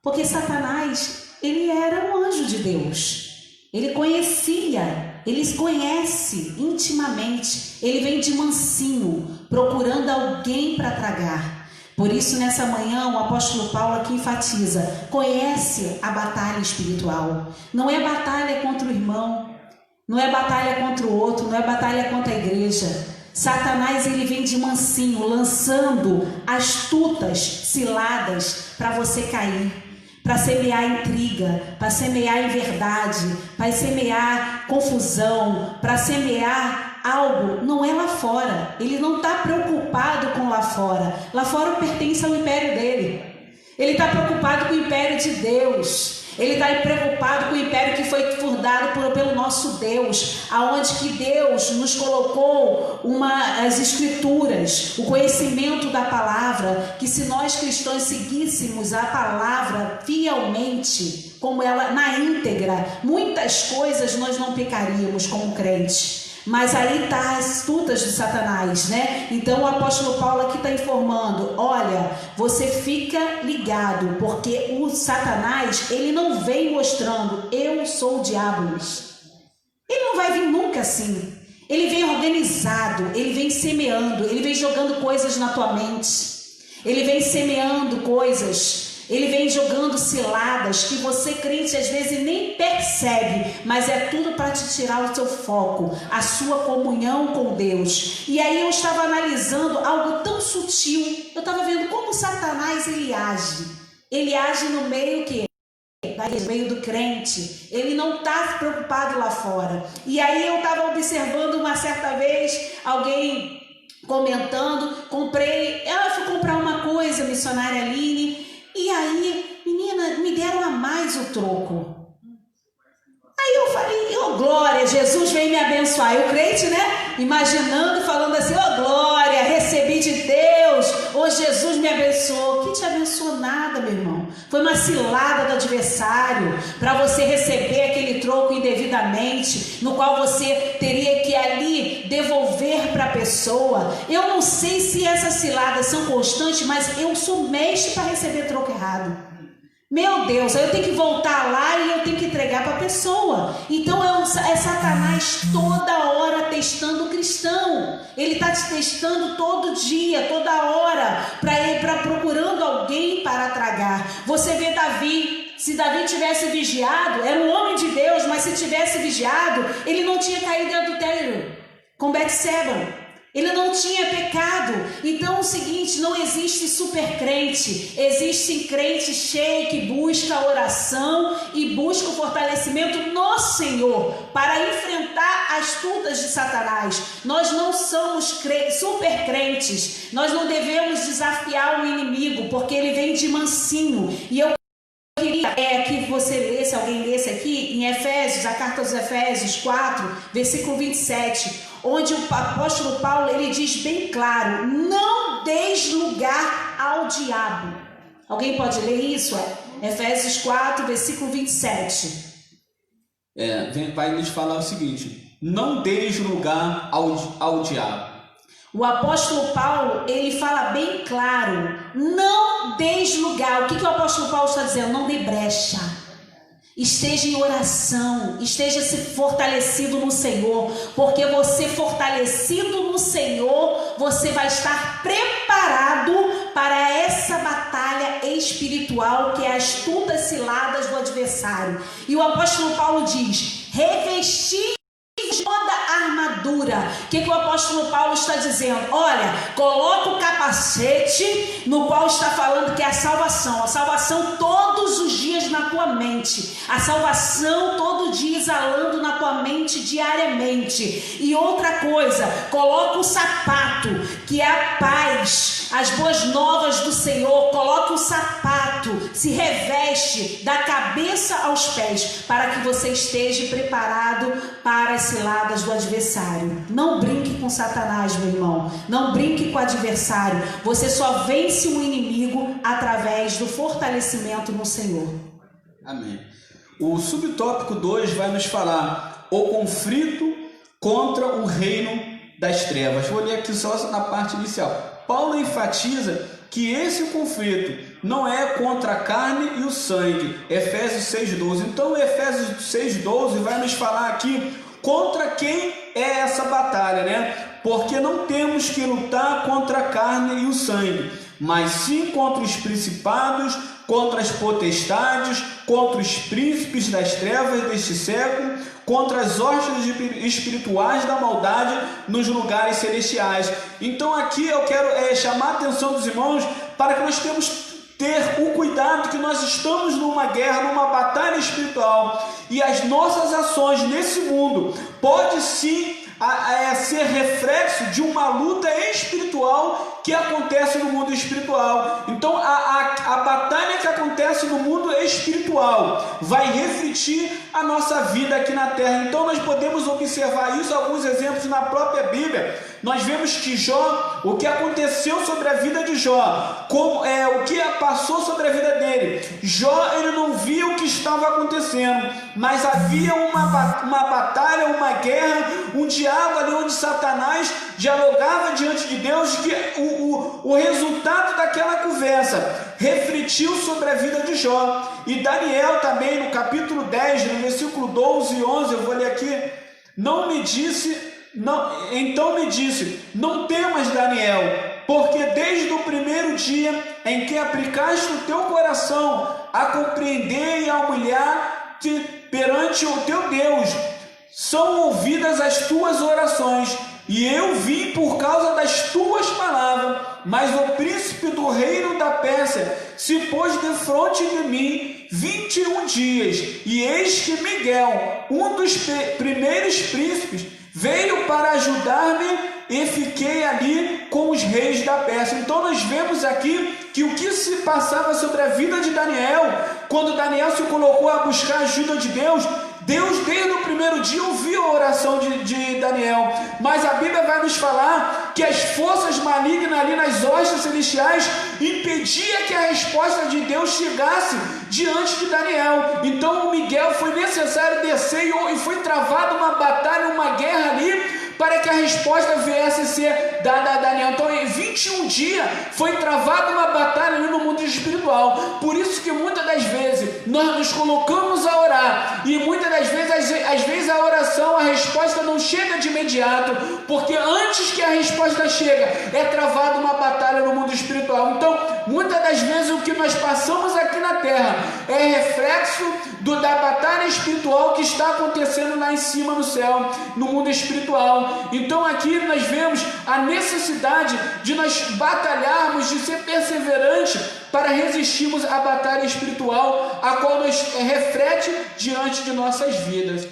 E: Porque Satanás, ele era um anjo de Deus. Ele conhecia, ele conhece intimamente. Ele vem de mansinho, procurando alguém para tragar. Por isso, nessa manhã, o apóstolo Paulo aqui enfatiza: conhece a batalha espiritual. Não é batalha contra o irmão, não é batalha contra o outro, não é batalha contra a igreja. Satanás, ele vem de mansinho, lançando astutas ciladas para você cair, para semear intriga, para semear inverdade, para semear confusão, para semear algo. Não é lá fora. Ele não está preocupado com lá fora. Lá fora pertence ao império dele. Ele está preocupado com o império de Deus. Ele está preocupado com o império que foi fundado pelo nosso Deus, aonde que Deus nos colocou as escrituras, o conhecimento da palavra, que se nós cristãos seguíssemos a palavra fielmente, como ela na íntegra, muitas coisas nós não pecaríamos como crentes. Mas aí está as astutas de Satanás, né? Então o apóstolo Paulo aqui está informando: olha, você fica ligado, porque o Satanás, ele não vem mostrando eu sou o diabo. Ele não vai vir nunca assim. Ele vem organizado, ele vem semeando, ele vem jogando coisas na tua mente, ele vem semeando coisas. Ele vem jogando ciladas que você, crente, às vezes nem percebe, mas é tudo para te tirar o seu foco, a sua comunhão com Deus. E aí eu estava analisando algo tão sutil. Eu estava vendo como Satanás ele age. Ele age no meio que no meio do crente. Ele não está preocupado lá fora. E aí eu estava observando uma certa vez alguém comentando, fui comprar uma coisa, missionária Aline. E aí, menina, me deram a mais o troco. Aí eu falei: ô glória, Jesus vem me abençoar. E o crente, né, imaginando, falando assim: ô glória, recebi de Deus, ô Jesus me abençoou. Que te abençoou nada, meu irmão. Foi uma cilada do adversário para você receber aquele troco indevidamente, no qual você teria que ali devolver para a pessoa. Eu não sei se essas ciladas são constantes, mas eu sou mestre para receber troco errado. Meu Deus, aí eu tenho que voltar lá e eu tenho que entregar para a pessoa. Então é Satanás toda hora testando o cristão. Ele está te testando todo dia, toda hora, para procurando alguém para tragar. Você vê Davi. Se Davi tivesse vigiado, era um homem de Deus, mas se tivesse vigiado, ele não tinha caído em adultério com Betseba. Ele não tinha pecado. Então é o seguinte: não existe super crente. Existe crente cheio que busca a oração e busca o fortalecimento no Senhor para enfrentar as astutas de Satanás. Nós não somos super crentes. Nós não devemos desafiar o inimigo, porque ele vem de mansinho. E eu queria que você lesse, alguém lesse aqui em Efésios, a carta aos Efésios 4, versículo 27, onde o apóstolo Paulo ele diz bem claro: não deis lugar ao diabo. Alguém pode ler isso? Efésios 4, versículo 27.
D: Vai nos falar o seguinte: não deis lugar ao diabo.
E: O apóstolo Paulo, ele fala bem claro: não deis lugar. O que o apóstolo Paulo está dizendo? Não dê brecha. Esteja em oração, esteja se fortalecido no Senhor, porque você fortalecido no Senhor, você vai estar preparado para essa batalha espiritual que é as astutas ciladas do adversário. E o apóstolo Paulo diz: revestir toda a armadura armadura. O que o apóstolo Paulo está dizendo? Olha, coloca o capacete no qual está falando que é a salvação todos os dias na tua mente, a salvação todo dia exalando na tua mente diariamente. E outra coisa, coloca o sapato, que é a paz, as boas novas do Senhor. Coloca o sapato, se reveste da cabeça aos pés, para que você esteja preparado para as ciladas do adversário. Não brinque com Satanás, meu irmão. Não brinque com o adversário. Você só vence o inimigo através do fortalecimento no Senhor.
D: Amém. O subtópico 2 vai nos falar o conflito contra o reino das trevas. Vou ler aqui só na parte inicial. Paulo enfatiza que esse conflito não é contra a carne e o sangue. Efésios 6,12. Então, Efésios 6,12 vai nos falar aqui contra quem é essa batalha, né? Porque não temos que lutar contra a carne e o sangue, mas sim contra os principados, contra as potestades, contra os príncipes das trevas deste século, contra as hostes espirituais da maldade nos lugares celestiais. Então aqui eu quero chamar a atenção dos irmãos para que nós temos ter o cuidado que nós estamos numa guerra, numa batalha espiritual, e as nossas ações nesse mundo pode sim ser reflexo de uma luta espiritual que acontece no mundo espiritual. Então a batalha que acontece no mundo espiritual vai refletir a nossa vida aqui na terra. Então nós podemos observar isso, alguns exemplos na própria Bíblia. Nós vemos que Jó, o que aconteceu sobre a vida de Jó, o que passou sobre a vida dele. Jó, ele não via o que estava acontecendo, mas havia uma batalha, uma guerra, um diálogo ali onde Satanás dialogava diante de Deus, que o resultado daquela conversa refletiu sobre a vida de Jó. E Daniel também, no capítulo 10, no versículo 12 e 11, eu vou ler aqui, então me disse, não temas, Daniel, porque desde o primeiro dia em que aplicaste o teu coração a compreender e a humilhar-te perante o teu Deus, são ouvidas as tuas orações, e eu vim por causa das tuas palavras. Mas o príncipe do reino da Pérsia se pôs defronte de mim 21 dias, e eis que Miguel, um dos primeiros príncipes, veio para ajudar-me, e fiquei ali com os reis da Pérsia. Então nós vemos aqui que o que se passava sobre a vida de Daniel, quando Daniel se colocou a buscar a ajuda de Deus, desde o primeiro dia ouviu a oração de Daniel. Mas a Bíblia vai nos falar que as forças malignas ali nas hostes celestiais impediam que a resposta de Deus chegasse diante de Daniel. Então o Miguel foi necessário descer e foi travada uma batalha, uma guerra ali, para que a resposta viesse a ser dada a Daniel. Então em 21 dias foi travada uma batalha ali no mundo espiritual. Por isso que muitas das vezes nós nos colocamos a orar, e muitas das vezes, às vezes a oração, a resposta não chega de imediato, porque antes que a resposta chega, é travada uma batalha no mundo espiritual. Então muitas das vezes o que nós passamos aqui na terra é reflexo da batalha espiritual que está acontecendo lá em cima no céu, no mundo espiritual. Então aqui nós vemos a necessidade de nós batalharmos, de ser perseverantes para resistirmos à batalha espiritual, a qual nos reflete diante de nossas vidas.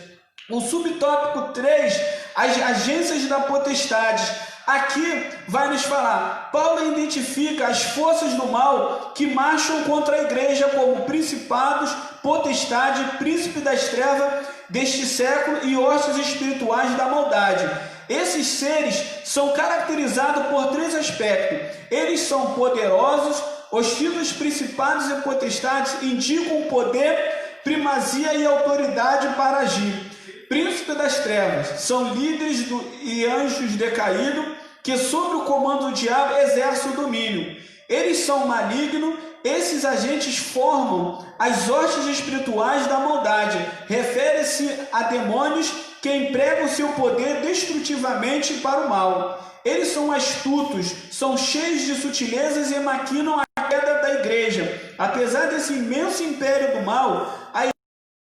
D: O subtópico 3, as agências da potestade. Aqui vai nos falar, Paulo identifica as forças do mal que marcham contra a igreja como principados, potestade, príncipe das trevas deste século e hostes espirituais da maldade. Esses seres são caracterizados por 3 aspectos. Eles são poderosos, os títulos principados e potestades indicam poder, primazia e autoridade para agir. Príncipe das trevas são líderes e anjos decaídos que, sob o comando do diabo, exercem o domínio. Eles são malignos. Esses agentes formam as hostes espirituais da maldade. Refere-se a demônios que empregam seu poder destrutivamente para o mal. Eles são astutos, são cheios de sutilezas e maquinam a queda da igreja. Apesar desse imenso império do mal, a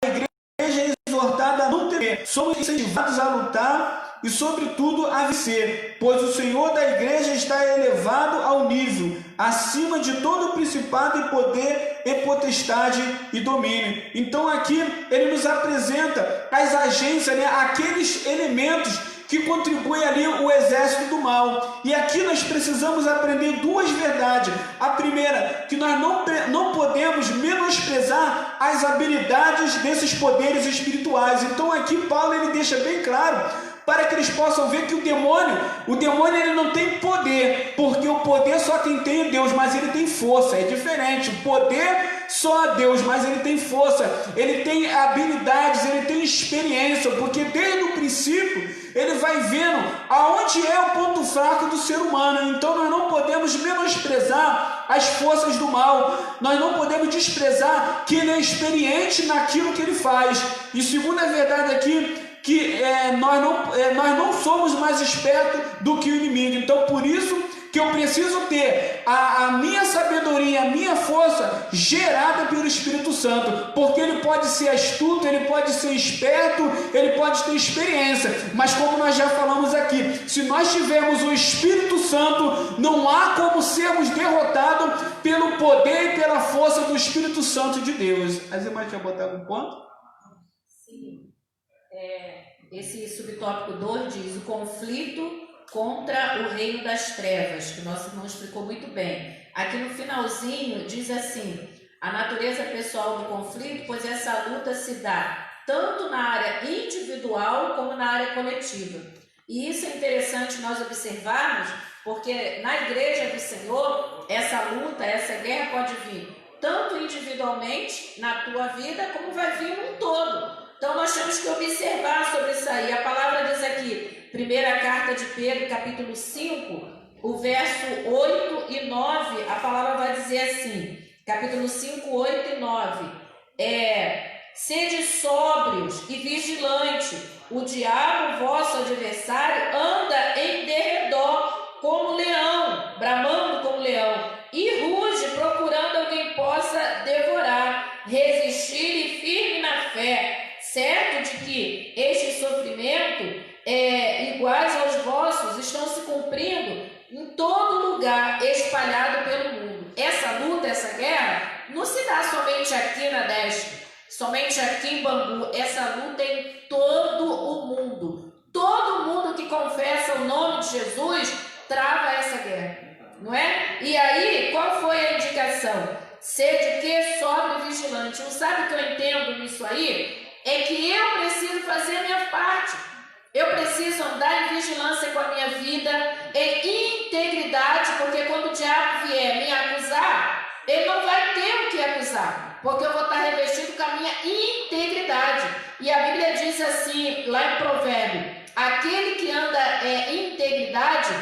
D: igreja é exortada a não temer. Somos incentivados a lutar e sobretudo a vencer, pois o Senhor da igreja está elevado ao nível, acima de todo principado e poder e potestade e domínio. Então aqui ele nos apresenta as agências, né, aqueles elementos que contribuem ali o exército do mal. E aqui nós precisamos aprender duas verdades. A primeira, que nós não podemos menosprezar as habilidades desses poderes espirituais. Então aqui Paulo ele deixa bem claro para que eles possam ver que o demônio ele não tem poder, porque o poder só quem tem é Deus, mas ele tem força, é diferente. O poder só a Deus, mas ele tem força, ele tem habilidades, ele tem experiência, porque desde o princípio ele vai vendo aonde é o ponto fraco do ser humano. Então nós não podemos menosprezar as forças do mal, nós não podemos desprezar que ele é experiente naquilo que ele faz. E segunda verdade aqui, que nós não somos mais espertos do que o inimigo. Então por isso que eu preciso ter a minha sabedoria, a minha força gerada pelo Espírito Santo, porque ele pode ser astuto, ele pode ser esperto, ele pode ter experiência, mas como nós já falamos aqui, se nós tivermos o Espírito Santo, não há como sermos derrotados pelo poder e pela força do Espírito Santo de Deus. As irmãs quer botar algum ponto?
B: Sim. Esse subtópico 2 diz o conflito contra o reino das trevas, que o nosso irmão explicou muito bem. Aqui no finalzinho diz assim: a natureza pessoal do conflito, pois essa luta se dá tanto na área individual como na área coletiva. E isso é interessante nós observarmos, porque na igreja do Senhor, essa luta, essa guerra pode vir tanto individualmente na tua vida, como vai vir num todo. Então nós temos que observar sobre isso aí. A palavra diz aqui, primeira carta de Pedro, capítulo 5, o verso 8 e 9, a palavra vai dizer assim, capítulo 5, 8 e 9, sede sóbrios e vigilantes, o diabo, vosso adversário, anda em derredor como leão, bramando como leão, e ruge procurando alguém possa devorar, resistir e firme na fé, certo de que este sofrimento, iguais aos vossos, estão se cumprindo em todo lugar, espalhado pelo mundo. Essa luta, essa guerra, não se dá somente aqui na Deste, somente aqui em Bangu. Essa luta é em todo o mundo. Todo mundo que confessa o nome de Jesus trava essa guerra, não é? E aí, qual foi a indicação? Sede que sóbrio e vigilante. Não sabe o que eu entendo nisso aí? É que eu preciso fazer a minha parte. Eu preciso andar em vigilância com a minha vida, em integridade, porque quando o diabo vier me acusar, ele não vai ter o que acusar, porque eu vou estar revestido com a minha integridade. E a Bíblia diz assim, lá em Provérbio, aquele que anda em integridade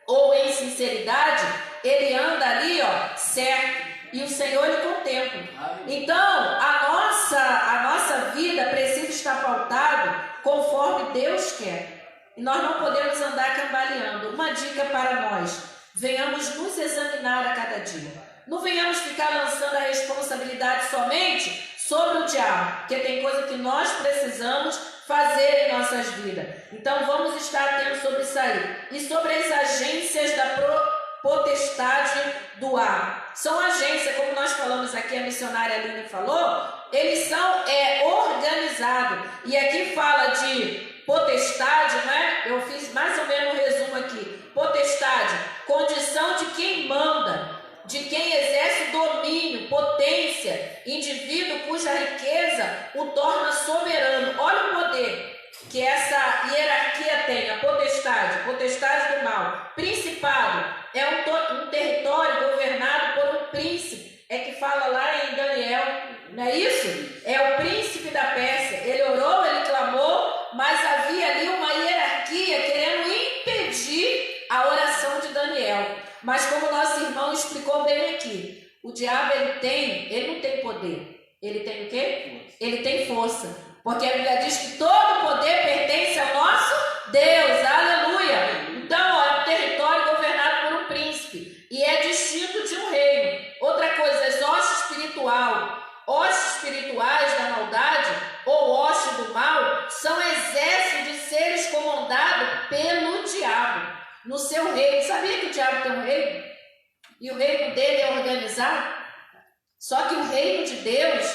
B: ou em sinceridade, ele anda ali, certo. E o Senhor lhe contempla. Então, a nossa vida precisa estar pautada conforme Deus quer. E nós não podemos andar cambaleando. Uma dica para nós: venhamos nos examinar a cada dia. Não venhamos ficar lançando a responsabilidade somente sobre o diabo, porque tem coisa que nós precisamos fazer em nossas vidas. Então, vamos estar atentos sobre isso aí. E sobre as agências da potestade do ar. São agências, como nós falamos aqui, a missionária Aline falou, eles são organizados. E aqui fala de potestade, né? Eu fiz mais ou menos um resumo aqui. Potestade, condição de quem manda, de quem exerce domínio, potência, indivíduo cuja riqueza o torna soberano. Olha o poder que essa hierarquia tem, a potestade do mal. Principado é um território governado por um príncipe, é que fala lá em Daniel, não é isso? É o príncipe da Pérsia. Ele orou, ele clamou, mas havia ali uma hierarquia querendo impedir a oração de Daniel. Mas como nosso irmão explicou bem aqui, o diabo ele não tem poder. Ele tem o quê? Ele tem força. Porque a Bíblia diz que todo poder pertence ao nosso Deus. Aleluia! Então, é um território governado por um príncipe. E é distinto de um reino. Outra coisa, as hostes espirituais da maldade ou hostes do mal são exércitos de seres comandados pelo diabo no seu reino. Sabia que o diabo tem um reino? E o reino dele é organizado? Só que o reino de Deus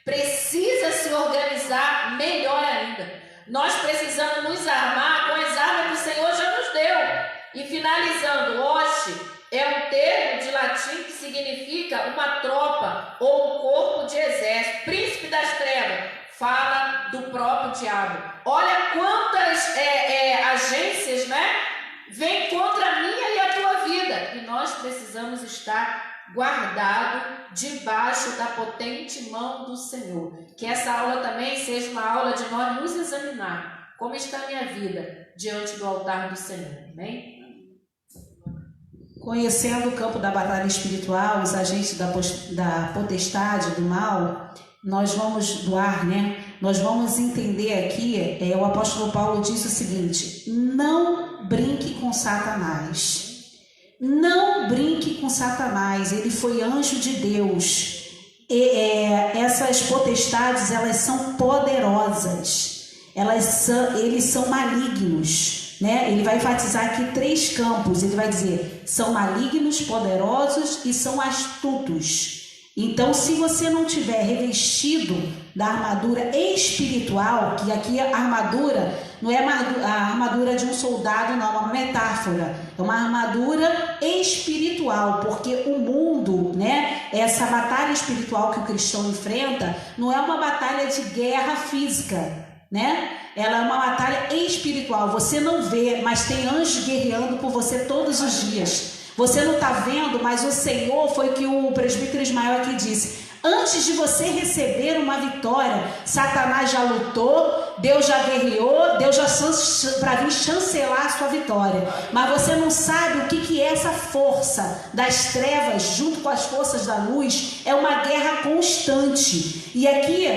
B: precisa se organizar melhor ainda. Nós precisamos nos armar com as armas que o Senhor já nos deu. E finalizando, hoste é um termo de latim que significa uma tropa ou um corpo de exército. Príncipe das trevas fala do próprio diabo. Olha quantas agências, né, vêm contra a minha e a tua vida. E nós precisamos estar guardado debaixo da potente mão do Senhor. Que essa aula também seja uma aula de nós nos examinar. Como está a minha vida diante do altar do Senhor. Amém?
E: Conhecendo o campo da batalha espiritual, os agentes da potestade, do mal, nós vamos doar, né? Nós vamos entender aqui, o apóstolo Paulo diz o seguinte: não brinque com Satanás. Não brinque com Satanás, ele foi anjo de Deus. Essas potestades, elas são poderosas, eles são malignos, né? Ele vai enfatizar aqui 3 campos, ele vai dizer, são malignos, poderosos e são astutos. Então, se você não tiver revestido da armadura espiritual, que aqui a armadura não é a armadura de um soldado, não, é uma metáfora, é uma armadura espiritual, porque o mundo, né, essa batalha espiritual que o cristão enfrenta, não é uma batalha de guerra física, né? Ela é uma batalha espiritual, você não vê, mas tem anjos guerreando por você todos os dias. Você não está vendo, mas o Senhor, foi o que o presbítero Ismael aqui disse, antes de você receber uma vitória, Satanás já lutou, Deus já guerreou, Deus já para vir chancelar a sua vitória. Mas você não sabe o que é essa força das trevas junto com as forças da luz. É uma guerra constante. E aqui,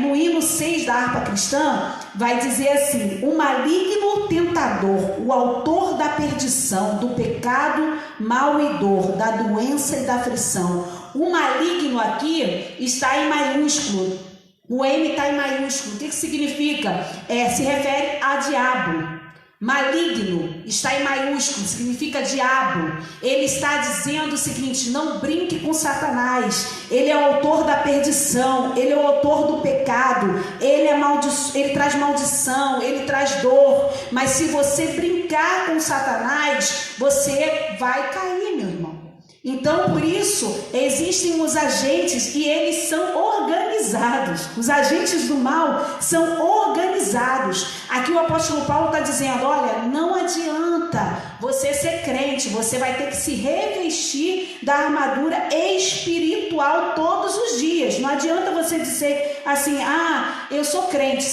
E: no hino 6 da harpa cristã, vai dizer assim: o maligno tentador, o autor da perdição, do pecado, mal e dor, da doença e da aflição. O maligno aqui está em maiúsculo. O M está em maiúsculo. O que significa? Se refere a diabo. Maligno está em maiúsculo, significa diabo. Ele está dizendo o seguinte: não brinque com Satanás. Ele é o autor da perdição, ele é o autor do pecado, ele traz maldição, ele traz dor. Mas se você brincar com Satanás, você vai cair, meu irmão. Então, por isso, existem os agentes e eles são organizados. Os agentes do mal são organizados. Aqui o apóstolo Paulo está dizendo: olha, não adianta você ser crente, você vai ter que se revestir da armadura espiritual todos os dias. Não adianta você dizer assim: eu sou crente.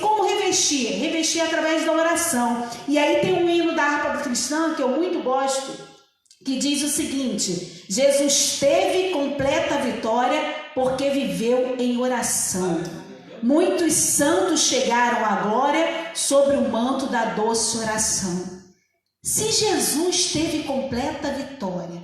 E: Como revestir? Revestir através da oração. E aí tem um hino da harpa cristã que eu muito gosto, que diz o seguinte: Jesus teve completa vitória porque viveu em oração. Muitos santos chegaram à glória sobre o manto da doce oração. Se Jesus teve completa vitória,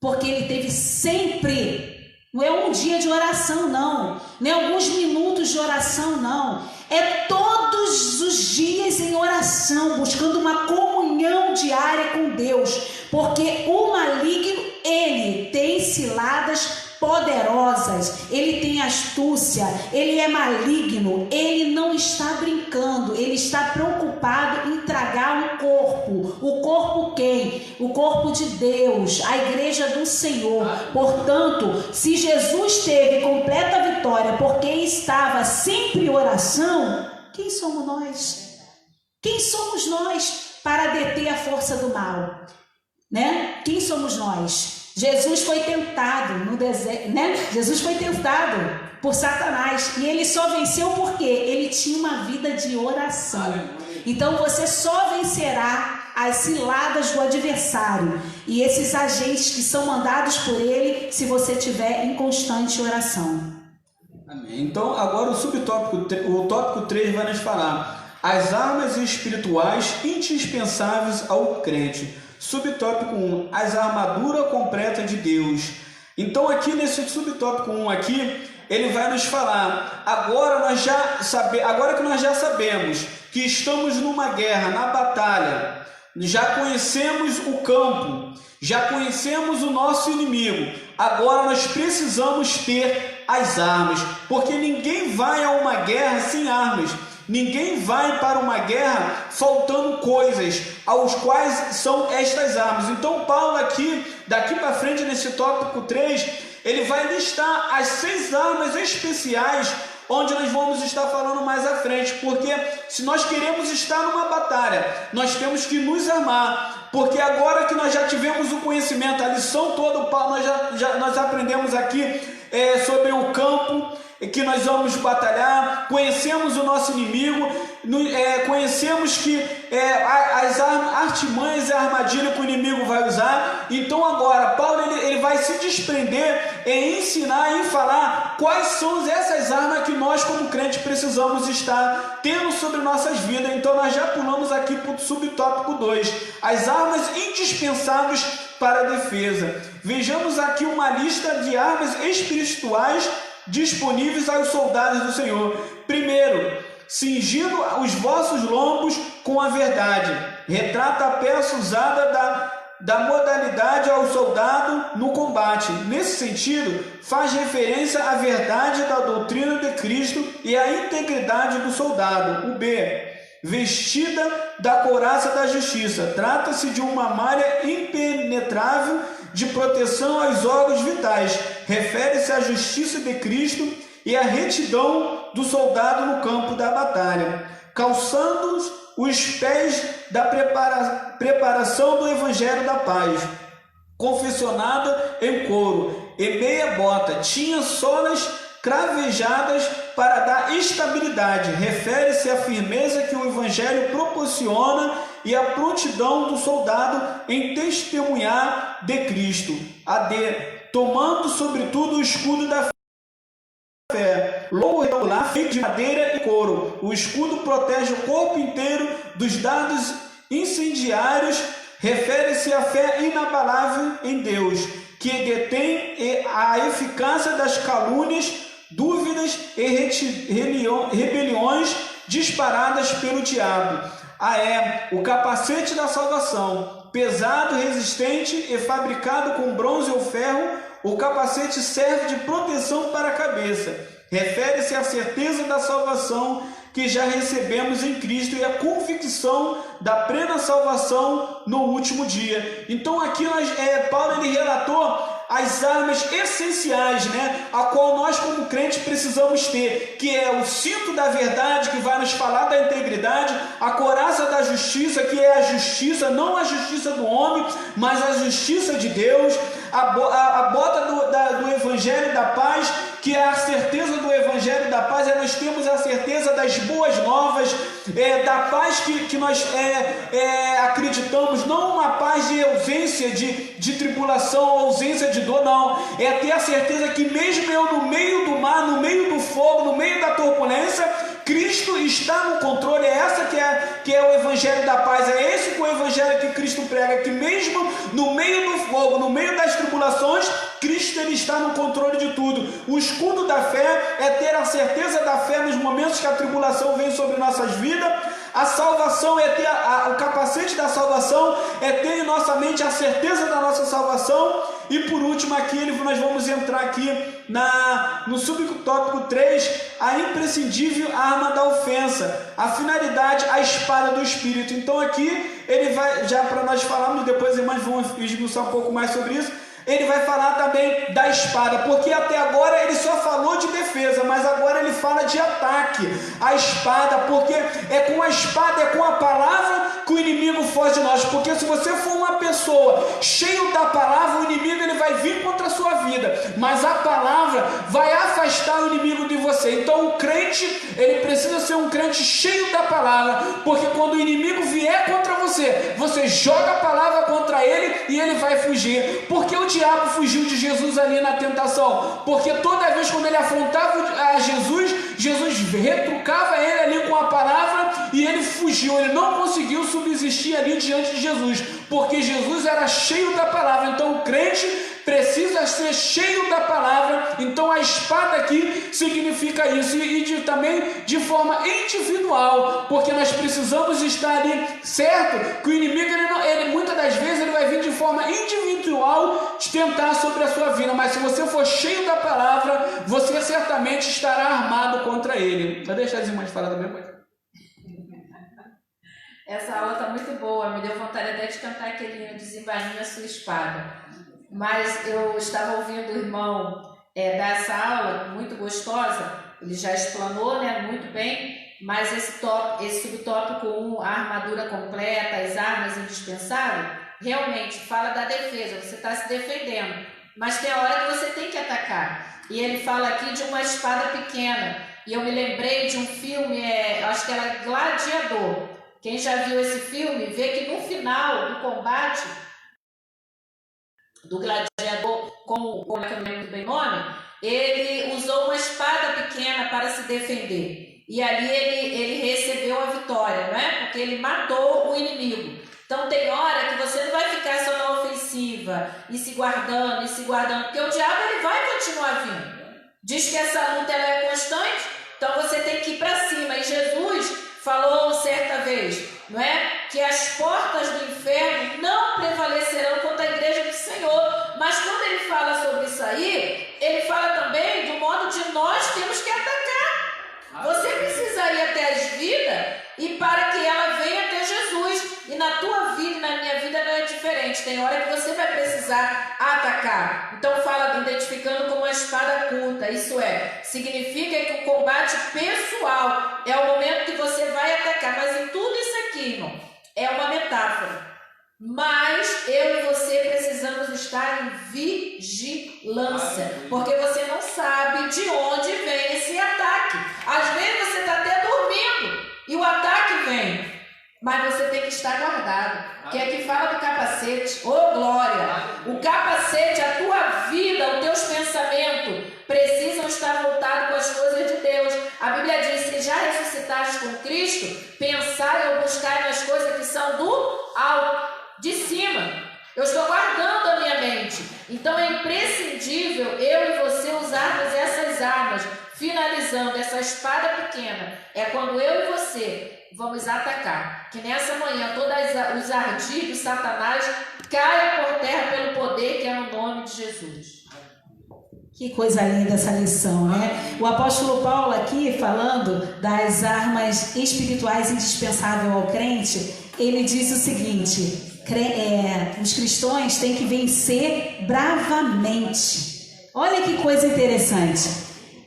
E: porque ele teve sempre, não é um dia de oração não é alguns minutos de oração não, é todos os dias em oração, buscando uma comunhão diária com Deus, porque o maligno, ele tem ciladas poderosas, ele tem astúcia, ele é maligno, ele não está brincando, ele está preocupado em tragar um corpo. O corpo quem? O corpo de Deus, a igreja do Senhor. Portanto, se Jesus teve completa vitória porque estava sempre em oração, quem somos nós? Quem somos nós para deter a força do mal? Né? Quem somos nós? Jesus foi tentado no deserto, né? Jesus foi tentado por Satanás e ele só venceu porque ele tinha uma vida de oração. Então você só vencerá as ciladas do adversário e esses agentes que são mandados por ele se você estiver em constante oração.
D: Amém. Então agora o tópico 3 vai nos falar as armas espirituais indispensáveis ao crente. Subtópico 1, as armaduras completas de Deus. Então aqui nesse subtópico 1 aqui, ele vai nos falar, agora que nós já sabemos que estamos numa guerra, na batalha, já conhecemos o campo, já conhecemos o nosso inimigo, agora nós precisamos ter as armas, porque ninguém vai a uma guerra sem armas. Ninguém vai para uma guerra faltando coisas, aos quais são estas armas. Então Paulo aqui, daqui para frente nesse tópico 3, ele vai listar as 6 armas especiais, onde nós vamos estar falando mais à frente, porque se nós queremos estar numa batalha, nós temos que nos armar, porque agora que nós já tivemos o conhecimento, a lição toda, nós aprendemos aqui sobre o campo, que nós vamos batalhar, conhecemos o nosso inimigo, conhecemos que as artimanhas e a armadilha que o inimigo vai usar. Então agora Paulo ele vai se desprender em ensinar e falar quais são essas armas que nós como crente precisamos estar tendo sobre nossas vidas. Então nós já pulamos aqui para o subtópico 2, as armas indispensáveis para a defesa. Vejamos aqui uma lista de armas espirituais disponíveis aos soldados do Senhor. Primeiro, cingindo os vossos lombos com a verdade. Retrata a peça usada da modalidade ao soldado no combate. Nesse sentido, faz referência à verdade da doutrina de Cristo e à integridade do soldado. O B, vestida da couraça da justiça. Trata-se de uma malha impenetrável de proteção aos órgãos vitais. Refere-se à justiça de Cristo e à retidão do soldado no campo da batalha. Calçando os pés da preparação do Evangelho da Paz, confeccionada em couro, e meia bota. Tinha solas cravejadas para dar estabilidade. Refere-se à firmeza que o Evangelho proporciona e à prontidão do soldado em testemunhar de Cristo. A D, tomando sobretudo o escudo da fé, longo regular feito de madeira e couro. O escudo protege o corpo inteiro dos dardos incendiários. Refere-se à fé inabalável em Deus, que detém a eficácia das calúnias, dúvidas e rebeliões disparadas pelo diabo. O capacete da salvação, pesado, resistente e fabricado com bronze ou ferro. O capacete serve de proteção para a cabeça. Refere-se à certeza da salvação que já recebemos em Cristo e a convicção da plena salvação no último dia. Então aqui Paulo ele relatou as armas essenciais, a qual nós como crentes precisamos ter, que é o cinto da verdade, que vai nos falar da integridade, a couraça da justiça, que é a justiça, não a justiça do homem, mas a justiça de Deus, a bota do Evangelho da Paz, que é a certeza do Evangelho da Paz, nós temos a certeza das boas novas, da paz que nós acreditamos, não uma paz de ausência de tribulação, ausência de dor, não, é ter a certeza que mesmo eu no meio do mar, no meio do fogo, no meio da turbulência, Cristo está no controle. Essa que é o Evangelho da Paz, é esse o Evangelho que Cristo prega, que mesmo no meio do fogo, no meio das tribulações, Cristo ele está no controle de tudo. O escudo da fé é ter a certeza da fé nos momentos que a tribulação vem sobre nossas vidas. A salvação é ter o capacete da salvação, é ter em nossa mente a certeza da nossa salvação. E por último aqui nós vamos entrar aqui no subtópico 3, a imprescindível arma da ofensa, a finalidade, a espada do Espírito. Então aqui ele vai, já para nós falarmos, depois os irmãos vão esmiuçar um pouco mais sobre isso, ele vai falar também da espada, porque até agora ele só falou de defesa, mas agora ele fala de ataque, a espada, porque é com a espada, é com a palavra que o inimigo foge de nós, porque se você for uma pessoa cheio da palavra, o inimigo ele vai vir contra a sua vida, mas a palavra vai afastar o inimigo de você. Então o crente, ele precisa ser um crente cheio da palavra, porque quando o inimigo vier contra você, você joga a palavra contra ele e ele vai fugir. Porque o diabo fugiu de Jesus ali na tentação, porque toda vez quando ele afrontava a Jesus retrucava ele ali com a palavra e ele fugiu, ele não conseguiu subsistir ali diante de Jesus, porque Jesus era cheio da palavra. Então o crente precisa ser cheio da palavra. Então a espada aqui significa isso, também de forma individual, porque nós precisamos estar ali, certo? Que o inimigo, ele muitas das vezes ele vai vir de forma individual te tentar sobre a sua vida, mas se você for cheio da palavra, você certamente estará armado contra ele. Vou deixar as irmãs falar também, coisa.
B: Essa aula está muito boa, me deu vontade até de cantar aquele hino, desembainhe a sua espada. Mas eu estava ouvindo o irmão dar essa aula, muito gostosa, ele já explanou, né, muito bem, mas esse subtópico 1, a armadura completa, as armas indispensáveis, realmente fala da defesa, você está se defendendo, mas tem a hora que você tem que atacar. E ele fala aqui de uma espada pequena, e eu me lembrei de um filme, acho que era Gladiador. Quem já viu esse filme vê que no final do combate do gladiador, como é que eu não lembro bem o nome, ele usou uma espada pequena para se defender. E ali ele recebeu a vitória, não é? Porque ele matou o inimigo. Então tem hora que você não vai ficar só na ofensiva e se guardando, porque o diabo ele vai continuar vindo. Diz que essa luta ela é constante, então você tem que ir para cima. E Jesus falou certa vez, não é? Que as portas do inferno não prevalecerão contra a igreja do Senhor. Mas quando ele fala sobre isso aí, ele fala também do modo de nós temos que atacar. Você precisa ir até as vidas e para que ela venha até Jesus. E na tua vida e na minha vida não é diferente. Tem hora que você vai precisar atacar. Então fala identificando como uma espada curta. Isso significa que o combate pessoal é o momento que você vai atacar. Mas em tudo isso aqui, irmão, é uma metáfora. Mas eu e você precisamos estar em vigilância, porque você não sabe de onde vem esse ataque. Às vezes você está até dormindo e o ataque vem, mas você tem que estar guardado. Que é que fala do capacete, glória! O capacete, a tua vida, os teus pensamentos precisam estar voltados com as coisas de Deus. A Bíblia diz: se já ressuscitaste com Cristo, pensai ou buscai nas coisas que são do alto, de cima. Eu estou guardando a minha mente. Então é imprescindível eu e você usarmos essas armas. Finalizando, essa espada pequena é quando eu e você vamos atacar. Que nessa manhã todos os ardis de Satanás caia por terra pelo poder que é no nome de Jesus.
E: Que coisa linda essa lição, né? O apóstolo Paulo aqui, falando das armas espirituais indispensáveis ao crente, ele diz o seguinte: os cristãos têm que vencer bravamente. Olha que coisa interessante.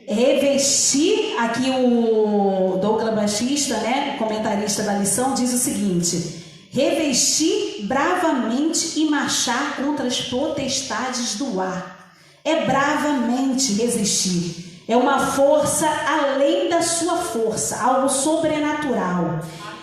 E: Revestir, aqui o Douglas Batista, né, comentarista da lição, diz o seguinte: revestir bravamente e marchar contra as potestades do ar. É bravamente resistir. É uma força além da sua força, algo sobrenatural.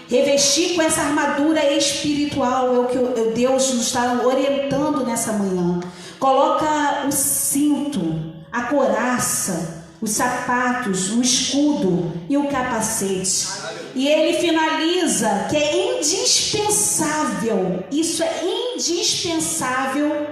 E: Revestir com essa armadura espiritual é o que Deus nos está orientando nessa manhã. Coloca o cinto, a couraça, os sapatos, o escudo e o capacete. E ele finaliza que é indispensável, isso é indispensável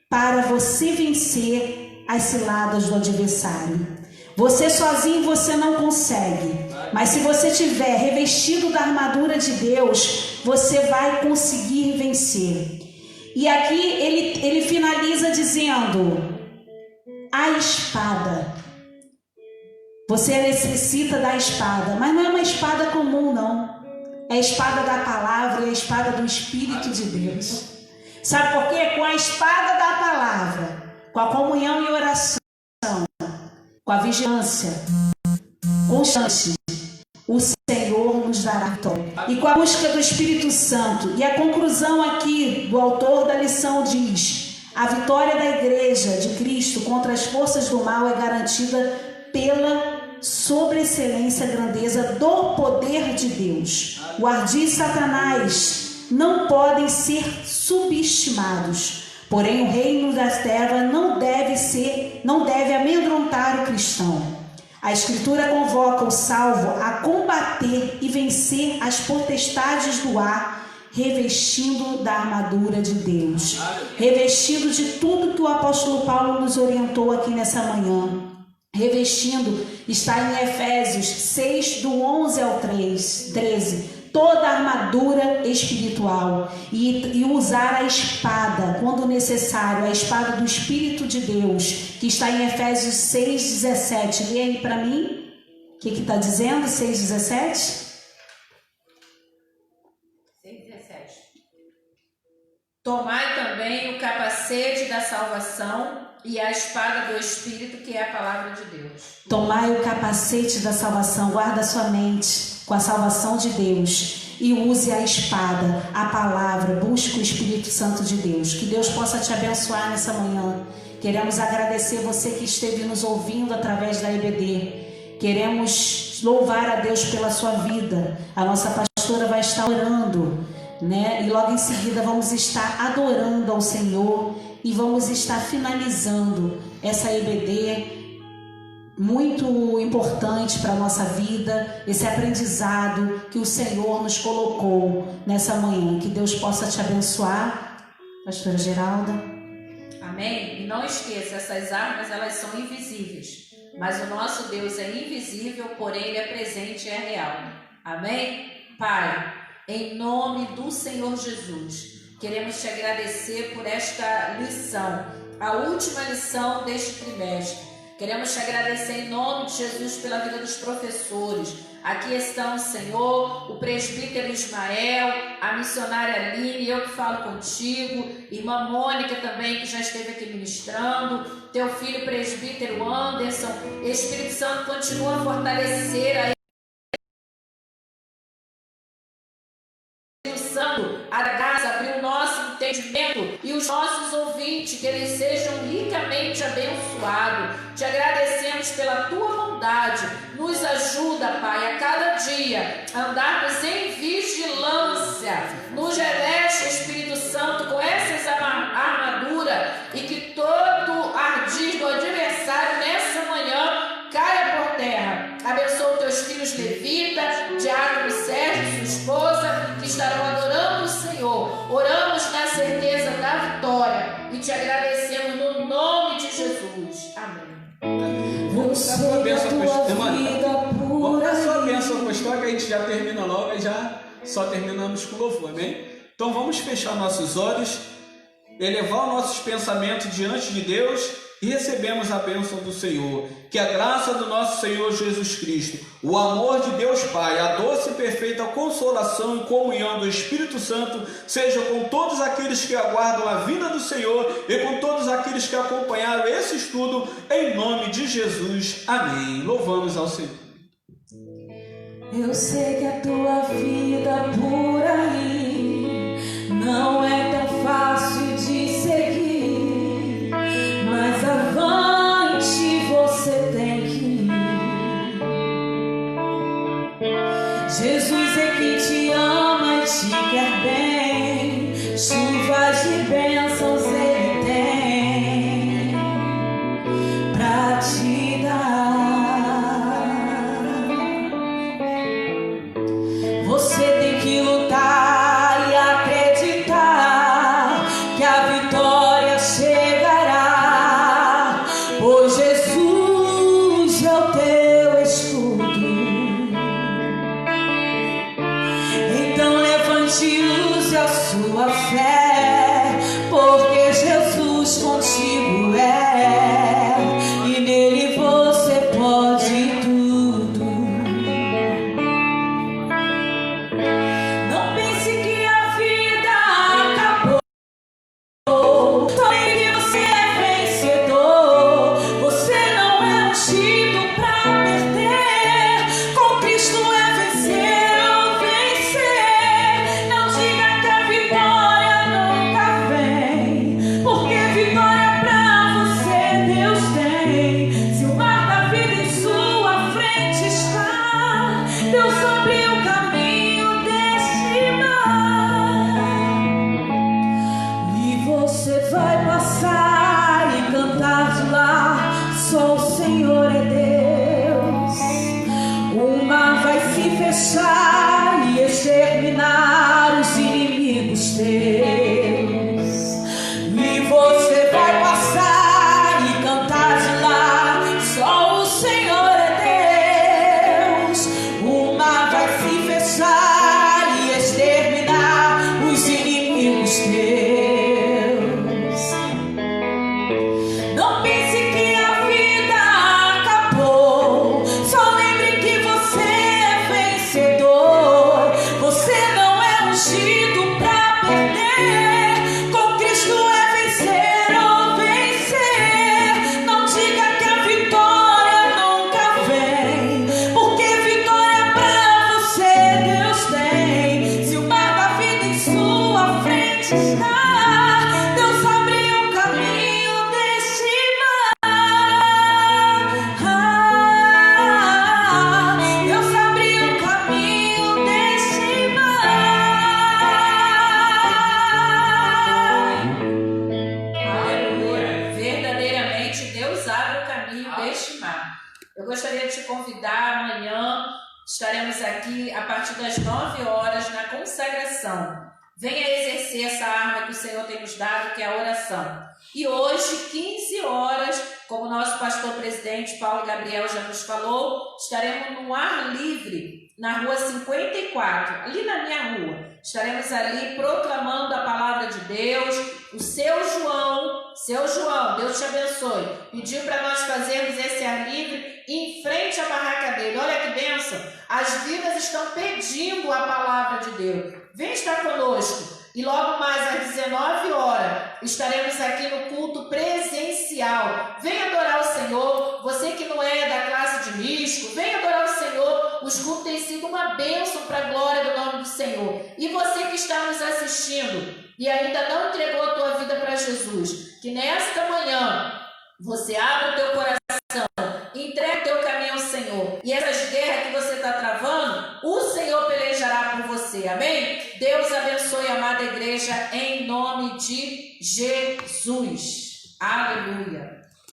E: para você vencer as ciladas do adversário. Você sozinho você não consegue, mas se você estiver revestido da armadura de Deus, você vai conseguir vencer. E aqui ele finaliza dizendo: a espada. Você necessita da espada, mas não é uma espada comum, não. É a espada da palavra e a espada do Espírito de Deus. Sabe por quê? Com a espada da palavra, com a comunhão e oração, com a vigilância constante, o Senhor nos dará vitória. E com a busca do Espírito Santo. E a conclusão aqui do autor da lição diz: a vitória da igreja de Cristo contra as forças do mal é garantida pela sobreexcelência, grandeza do poder de Deus. O ardil e Satanás não podem ser subestimados. Porém, o reino das trevas não deve amedrontar o cristão. A Escritura convoca o salvo a combater e vencer as potestades do ar, revestindo da armadura de Deus, revestindo de tudo que o apóstolo Paulo nos orientou aqui nessa manhã. Revestindo, está em Efésios 6, do 11 ao 13, toda a armadura espiritual e usar a espada, quando necessário, a espada do Espírito de Deus, que está em Efésios 6, 17. Lê aí para mim, o que está dizendo, 6, 17?
B: 6:17. Tomai também o capacete da salvação e a espada do Espírito, que é a palavra de Deus.
E: Tomai o capacete da salvação, guarda sua mente com a salvação de Deus e use a espada, a palavra, busque o Espírito Santo de Deus. Que Deus possa te abençoar nessa manhã. Queremos agradecer você que esteve nos ouvindo através da EBD. Queremos louvar a Deus pela sua vida. A nossa pastora vai estar orando, né? E logo em seguida vamos estar adorando ao Senhor e vamos estar finalizando essa EBD muito importante para a nossa vida, esse aprendizado que o Senhor nos colocou nessa manhã. Que Deus possa te abençoar. Pastora Geralda.
B: Amém? E não esqueça, essas armas, elas são invisíveis, mas o nosso Deus é invisível, porém Ele é presente e é real. Amém? Pai, em nome do Senhor Jesus, queremos te agradecer por esta lição, a última lição deste trimestre. Queremos te agradecer em nome de Jesus pela vida dos professores. Aqui estão, Senhor, o presbítero Ismael, a missionária Aline, eu que falo contigo, irmã Mônica também, que já esteve aqui ministrando, teu filho presbítero Anderson. Espírito Santo, continua a fortalecer a graça, abrir o nosso entendimento e os nossos ouvintes, que eles sejam ricamente abençoados. Te agradecemos pela tua bondade. Nos ajuda, Pai, a cada dia andarmos em vigilância. Nos reveste, Espírito Santo, com essas armaduras e que todo ardid do adversário nessa manhã caia por terra. Abençoa os teus filhos levitas, Diácono Sérgio e sua esposa, que estarão adorando o Senhor. Oramos na certeza da vitória e te agradecemos no nome de Jesus. Amém.
D: Vamos dar sua bênção apostólica. Vamos dar sua bênção apostólica, que a gente já termina logo e já só terminamos com louvor, amém? Então vamos fechar nossos olhos, elevar nossos pensamentos diante de Deus e recebemos a bênção do Senhor. Que a graça do nosso Senhor Jesus Cristo, o amor de Deus Pai, a doce e perfeita consolação e comunhão do Espírito Santo seja com todos aqueles que aguardam a vinda do Senhor e com todos aqueles que acompanharam esse estudo, em nome de Jesus. Amém. Louvamos ao Senhor.
E: Eu sei que a tua vida por aí não é tão fácil de seguir, mas avante você tem que ir. Jesus é que te ama e te quer bem, chuvas de bênçãos Ele tem pra te dar. Você tem que lutar e acreditar que a vitória chegará, pois Jesus é o teu escudo. Então levante e use a sua fé, porque Jesus contigo é, e nele você pode tudo. Não pense que a vida acabou, também que você é vencedor. Você não é ungido pra perder, com Cristo é vencer ou vencer. Não diga que a vitória nunca vem, porque vitória pra você Deus tem. Se o mar da vida em sua frente está, Deus abriu o caminho deste mar, e você vai passar e cantar de lá: só o Senhor é Deus. O mar vai se fechar e exterminar os inimigos. inimigos teus. E você vai passar e cantar de lá, só o Senhor é Deus. O mar vai se fechar e exterminar os inimigos teus. Não pense que a vida acabou, só lembre que você é vencedor. Você não é ungido pra perder, com Cristo é vencer ou vencer. Não diga que a vitória nunca vem, porque vitória pra você Deus tem. Se o mar da vida em sua frente está, Deus abriu o caminho deste mar. Deus abriu o caminho deste mar.
B: Aleluia! Verdadeiramente Deus abre o caminho deste mar. Eu gostaria de te convidar amanhã, estaremos aqui a partir das 9 horas na consagração. Venha exercer essa arma que o Senhor tem nos dado, que é a oração. E hoje, 15 horas, como o nosso pastor presidente Paulo Gabriel já nos falou, estaremos no ar livre, na rua 54, ali na minha rua. Estaremos ali proclamando a palavra de Deus. O seu João, Deus te abençoe, pediu para nós fazermos esse ar livre em frente à barraca dele. Olha que bênção! As vidas estão pedindo a palavra de Deus. Vem estar conosco. E logo mais às 19 horas estaremos aqui no culto presencial. Venha adorar o Senhor. Você que não é da classe de místico, venha adorar o Senhor. Os cultos têm sido uma bênção para a glória do nome do Senhor. E você que está nos assistindo e ainda não entregou a tua vida para Jesus, que nesta manhã você abra o teu coração, entregue o teu caminho ao Senhor. E essas guerras que você está travando, o Senhor pelejará por você. Amém? Deus abençoe a amada igreja em nome de Jesus. Aleluia.